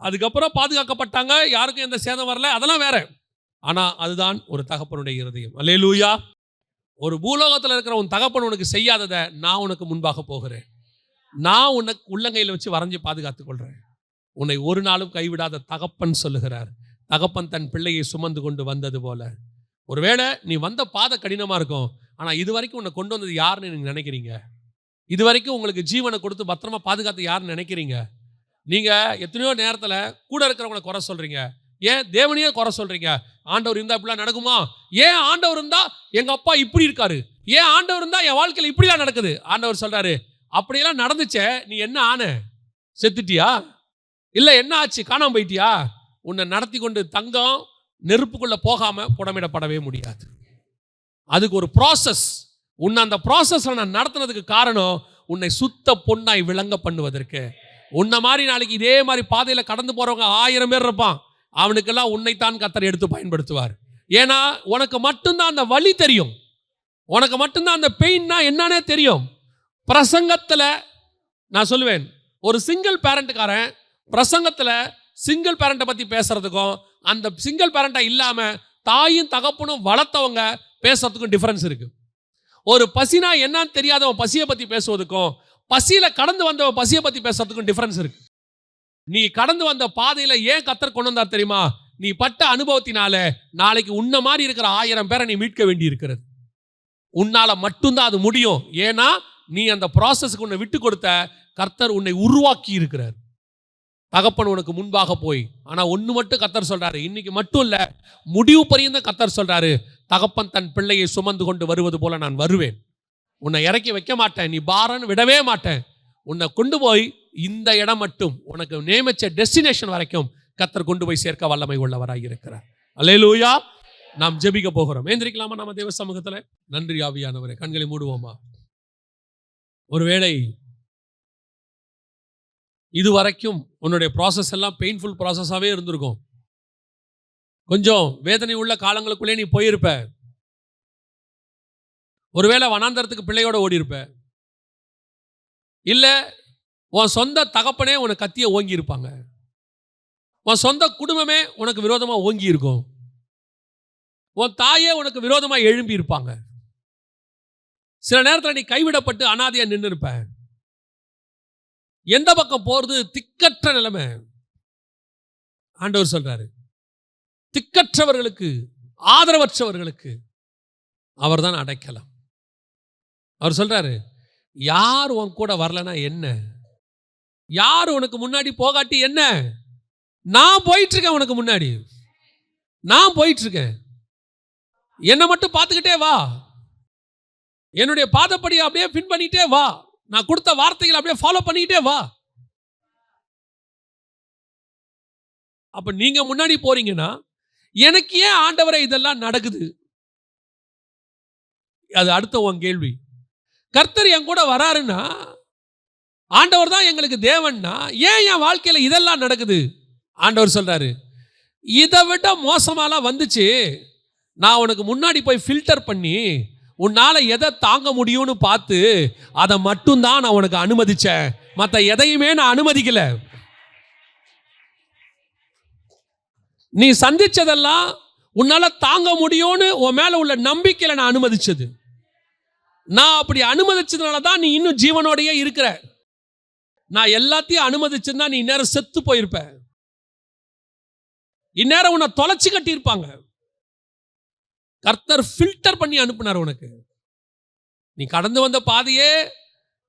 அதுக்கப்புறம் பாதுகாக்கப்பட்டாங்க, யாருக்கும் எந்த சேதம் வரல, அதெல்லாம் வேற. ஆனா அதுதான் ஒரு தகப்பனுடைய இருதயம். அல்லேலூயா. ஒரு பூலோகத்தில் இருக்கிற உன் தகப்பன் உனக்கு செய்யாததை நான் உனக்கு முன்பாக போகிறேன். நான் உனக்கு உள்ளங்கையில் வச்சு வரைஞ்சி பாதுகாத்துக் கொள்றேன். உன்னை ஒரு நாளும் கைவிடாத தகப்பன் சொல்லுகிறார். தகப்பன் தன் பிள்ளையை சுமந்து கொண்டு வந்தது போல. ஒருவேளை நீ வந்த பாதை கடினமா இருக்கும், ஆனா இது வரைக்கும் உன்னை கொண்டு வந்தது யாருன்னு நீங்க நினைக்கிறீங்க? இது வரைக்கும் உங்களுக்கு ஜீவனை கொடுத்து பத்திரமா பாதுகாத்து யாருன்னு நினைக்கிறீங்க? நீங்க எத்தனையோ நேரத்தில் கூட இருக்கிறவங்களை குறை சொல்றீங்க. ஏன் தேவனையே குறை சொல்றீங்க? ஆண்டவர் இருந்தா இப்படிலாம் நடக்குமா? ஏன் ஆண்டவர் இருந்தா எங்க அப்பா இப்படி இருக்காரு? ஏன் ஆண்டவர் இருந்தா என் வாழ்க்கையில் இப்படிலாம் நடக்குது? ஆண்டவர் சொல்றாரு, அப்படியெல்லாம் நடந்துச்சே, நீ என்ன ஆன? செத்துட்டியா? இல்ல என்ன ஆச்சு? காணாம போயிட்டியா? உன்னை நடத்தி கொண்டு தங்கம் நெருப்புக்குள்ள போகாம புடமிடப்படவே முடியாது. அதுக்கு ஒரு ப்ராசஸ். உன்னை அந்த ப்ராசஸ்ல நான் நடத்துனதுக்கு காரணம் உன்னை சுத்த பொன்னாய் விளங்க பண்ணுவதற்கு. உன்ன மாதிரி நாளைக்கு இதே மாதிரி பாதையில கடந்து போறவங்க 1000 பேர் இருப்பான். அவனுக்கெல்லாம் உன்னைத்தான் கர்த்தர் எடுத்து பயன்படுத்துவார். ஏன்னா உனக்கு மட்டும்தான் அந்த வலி தெரியும், உனக்கு மட்டும்தான் அந்த பெயின்னா என்னன்னே தெரியும். பிரசங்கத்துல நான் சொல்லுவேன், ஒரு சிங்கிள் பேரண்ட்காரன் பிரசங்கத்துல சிங்கிள் பேரண்ட்டை பத்தி பேசுறதுக்கும், அந்த சிங்கிள் பேரண்டா இல்லாம தாயும் தகப்பனும் வளர்த்தவங்க பேசுறதுக்கும் டிஃபரன்ஸ் இருக்கு. ஒரு பசினா என்னன்னு தெரியாதவன் பசியை பத்தி பேசுவதுக்கும், பசியில கடந்து வந்தவன் பசியை பத்தி பேசுறதுக்கும் டிஃபரன்ஸ் இருக்கு. நீ கடந்து வந்த பாதையில ஏன் கர்த்தர் கொண்டு வந்தார் தெரியுமா? நீ பட்ட அனுபவத்தினால நாளைக்கு உன்ன மாதிரி இருக்கிற 1000 பேரை நீ மீட்க வேண்டி இருக்கிறது. உன்னால மட்டும்தான் அது முடியும். ஏன்னா நீ அந்த ப்ராசஸ்க்கு உன்னை விட்டு கொடுத்த கர்த்தர் உன்னை உருவாக்கி இருக்கிறார். தகப்பன் உனக்கு முன்பாக போய். ஆனா ஒண்ணு மட்டும் கர்த்தர் சொல்றாரு, இன்னைக்கு மட்டும் இல்ல, முடிவு பரியந்தம் கர்த்தர் சொல்றாரு, தகப்பன் தன் பிள்ளையை சுமந்து கொண்டு வருவது போல நான் வருவேன். உன்னை இறக்கி வைக்க மாட்டேன், நீ பாரன்னு விடவே மாட்டேன். உன்னை கொண்டு போய் இந்த இடம் மட்டும் உனக்கு நியமிச்ச டெஸ்டினேஷன் வரைக்கும் கர்த்தர் கொண்டு போய் சேர்க்க வல்லமை உள்ளவராய் இருக்கிறார். அல்லேலூயா. நாம் ஜெபிக்க போகிறோம். ஏந்திரிக்கலாமா நம்ம தேவ சமூகத்துல? நன்றி ஆவியானவரே. கண்களை மூடுவோமா? ஒருவேளை இதுவரைக்கும் உன்னுடைய ப்ராசஸ் எல்லாம் பெயின்ஃபுல் ப்ராசஸாகவே இருந்திருக்கும். கொஞ்சம் வேதனை உள்ள காலங்களுக்குள்ளே நீ போயிருப்ப. ஒருவேளை வனாந்தரத்துக்கு பிள்ளையோட ஓடி இருப்ப. இல்லை உன் சொந்த தகப்பனே உனக்கு கத்தியை ஓங்கி இருப்பாங்க. உன் சொந்த குடும்பமே உனக்கு விரோதமாக ஓங்கி இருக்கும். உன் தாயே உனக்கு விரோதமாக எழும்பி இருப்பாங்க. சில நேரத்தில் நீ கைவிடப்பட்டு அனாதையா நின்று இருப்ப. எந்த பக்கம் போறது திக்கற்ற நிலைமை. ஆண்டவர் சொல்றாரு, திக்கற்றவர்களுக்கு, ஆதரவற்றவர்களுக்கு அவர்தான் அடைக்கலம். அவர் சொல்றாரு, யார் உன் கூட வரலனா என்ன, யார் உனக்கு முன்னாடி போகாட்டி என்ன, நான் போயிட்டு இருக்கேன் உனக்கு முன்னாடி, நான் போயிட்டு இருக்கேன். என்னை மட்டும் பார்த்துக்கிட்டே வா, என்னுடைய பாதப்படி அப்படியே பின் பண்ணிட்டே வா, நான் கொடுத்த வார்த்தைகளை அப்படியே ஃபாலோ பண்ணிக்கிட்டே வா. அப்ப நீங்க முன்னாடி போறீங்கன்னா எனக்கு ஏன் ஆண்டவரே இதெல்லாம் நடக்குது? அது அடுத்த உன் கேள்வி. கர்த்தர் என் கூட வராருன்னா, ஆண்டவர் தான் எங்களுக்கு தேவன்னா, ஏன் என் வாழ்க்கையில இதெல்லாம் நடக்குது? ஆண்டவர் சொல்றாரு, இதை விட மோசமாலாம் வந்துச்சு, நான் உனக்கு முன்னாடி போய் ஃபில்டர் பண்ணி உன்னால எதை தாங்க முடியும்னு பார்த்து அதை மட்டும்தான் நான் உனக்கு அனுமதிச்சேன், மற்ற எதையுமே நான் அனுமதிக்கல. நீ சந்திச்சதெல்லாம் உன்னால தாங்க முடியும்னு உன் மேல உள்ள நம்பிக்கையில நான் அனுமதிச்சது. நான் அப்படி அனுமதிச்சதுனால தான் நீ இன்னும் ஜீவனோடையே இருக்கிற. நான் எல்லாத்தையும் அனுமதிச்சிருந்தா நீ இந்நேரம் செத்து போயிருப்ப. இந்நேரம் உன்னை தொலைச்சு கட்டியிருப்பாங்க. கர்த்தர் ஃபில்டர் பண்ணி அனுப்புனார் உனக்கு. நீ கடந்து வந்த பாதையே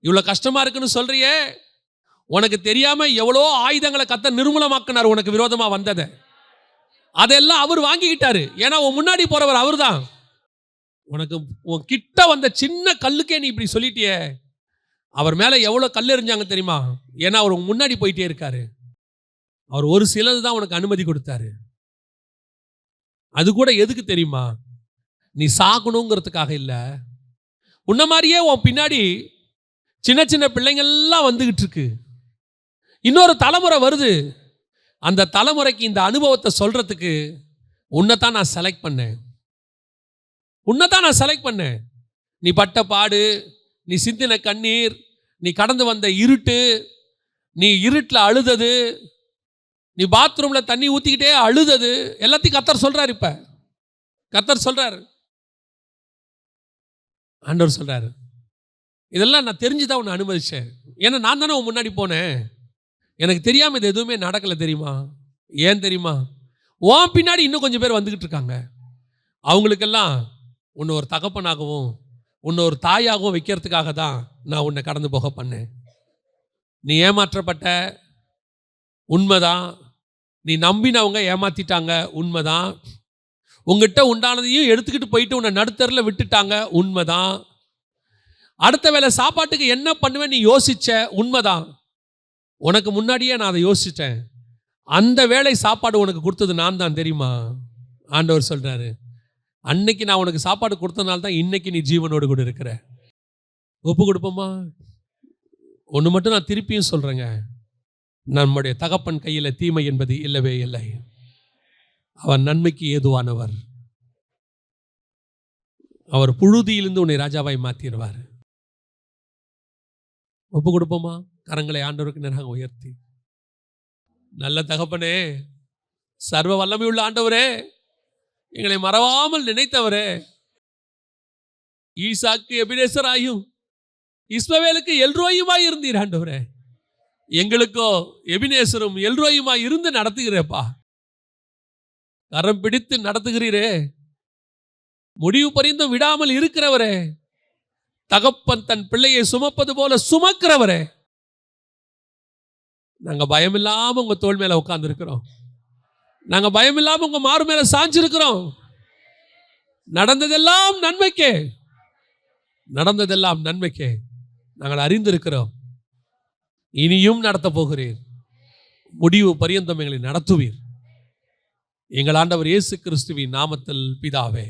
இவ்வளவு கஷ்டமா இருக்குன்னு சொல்றியே, உனக்கு தெரியாம எவ்வளோ ஆயுதங்களை கர்த்தர் நிர்மூலமாக்கினார் உனக்கு விரோதமா வந்ததை. அதெல்லாம் அவர் வாங்கிக்கிட்டாரு. ஏன்னா உன் முன்னாடி போறவர் அவர் தான். உனக்கு உன் கிட்ட வந்த சின்ன கல்லுக்கே நீ இப்படி சொல்லிட்டியே, அவர் மேல எவ்வளவு கல் எறிஞ்சாங்க தெரியுமா? ஏன்னா அவர் முன்னாடி போயிட்டே இருக்காரு. அவர் ஒரு சிலது தான் உனக்கு அனுமதி கொடுத்தாரு. அது கூட எதுக்கு தெரியுமா? நீ சாகணுங்கிறதுக்காக இல்லை. உன்ன மாதிரியே உன் பின்னாடி சின்ன சின்ன பிள்ளைங்கள்லாம் வந்துகிட்டு இருக்கு. இன்னொரு தலைமுறை வருது. அந்த தலைமுறைக்கு இந்த அனுபவத்தை சொல்றதுக்கு உன்னைத்தான் நான் செலக்ட் பண்ணேன். உன்னைத்தான் நான் செலக்ட் பண்ணேன். நீ பட்ட பாடு, நீ சிந்தின கண்ணீர், நீ கடந்து வந்த இருட்டு, நீ இருட்டில் அழுதது, நீ பாத்ரூம்ல தண்ணி ஊத்திக்கிட்டே அழுதது, எல்லாத்தையும் கர்த்தர் சொல்றாரு. இப்ப கர்த்தர் சொல்றாரு, ஆண்டவர் சொல்றாரு, இதெல்லாம் நான் தெரிஞ்சுதான் உன்னை அனுமதிச்சேன். ஏன்னா நான் தானே உன் முன்னாடி போனேன். எனக்கு தெரியாம இது எதுவுமே நடக்கல தெரியுமா? ஏன் தெரியுமா? உன் பின்னாடி இன்னும் கொஞ்சம் பேர் வந்துகிட்டு இருக்காங்க. அவங்களுக்கெல்லாம் உன்னை ஒரு தகப்பனாகவும் உன்னை ஒரு தாயாகவும் வைக்கிறதுக்காக தான் நான் உன்னை கடந்து போக பண்ணேன். நீ ஏமாற்றப்பட்ட, உண்மைதான். நீ நம்பினவங்க ஏமாத்திட்டாங்க, உண்மைதான். உங்ககிட்ட உண்டானதையும் எடுத்துக்கிட்டு போயிட்டு உன்னை நடுத்தரில் விட்டுட்டாங்க, உண்மைதான். அடுத்த வேளை சாப்பாட்டுக்கு என்ன பண்ணுவேன் நீ யோசிச்ச, உண்மைதான். உனக்கு முன்னாடியே நான் அதை யோசிச்சிட்டேன். அந்த வேளை சாப்பாடு உனக்கு கொடுத்தது நான் தான் தெரியுமா? ஆண்டவர் சொல்றாரு, அன்னைக்கு நான் உனக்கு சாப்பாடு கொடுத்தனால தான் இன்னைக்கு நீ ஜீவனோடு கூட இருக்கிற. ஒப்பு கொடுப்போமா? ஒன்று மட்டும் நான் திருப்பியும் சொல்றேங்க, நம்முடைய தகப்பன் கையில் தீமை என்பது இல்லவே இல்லை. அவர் நன்மைக்கு ஏதுவானவர். அவர் புழுதியிலிருந்து உன்னை ராஜாவாய் மாத்திடுவார். ஒப்பு கொடுப்போமா? கரங்களை ஆண்டவருக்கு நேராக உயர்த்தி, நல்ல தகப்பனே, சர்வ வல்லமை உள்ள ஆண்டவரே, எங்களை மறவாமல் நினைத்தவரே, ஈசாக்கு எபினேசராயும் இஸ்மவேலுக்கு எல்ரோயுமாய் இருந்தீர் ஆண்டவரே. எங்களுக்கோ எபினேசரும் எல்ரோயுமாய் இருந்து நடத்துகிறேப்பா. கரம் பிடித்து நடத்துகிறீரே, முடிவு பரிந்தும் விடாமல் இருக்கிறவரே, தகப்பன் தன் பிள்ளையை சுமப்பது போல சுமக்கிறவரே, நாங்கள் பயமில்லாமல் உங்கள் தோள் மேலே உட்காந்துருக்கிறோம். நாங்கள் பயமில்லாமல் உங்கள் மாறு மேலே சாஞ்சிருக்கிறோம். நடந்ததெல்லாம் நன்மைக்கே, நடந்ததெல்லாம் நன்மைக்கே நாங்கள் அறிந்திருக்கிறோம். இனியும் நடத்த போகிறீர். முடிவு பரியந்தம் எங்களை நடத்துவீர். எங்கள் ஆண்டவர் இயேசு கிறிஸ்துவின் நாமத்தில் பிதாவே.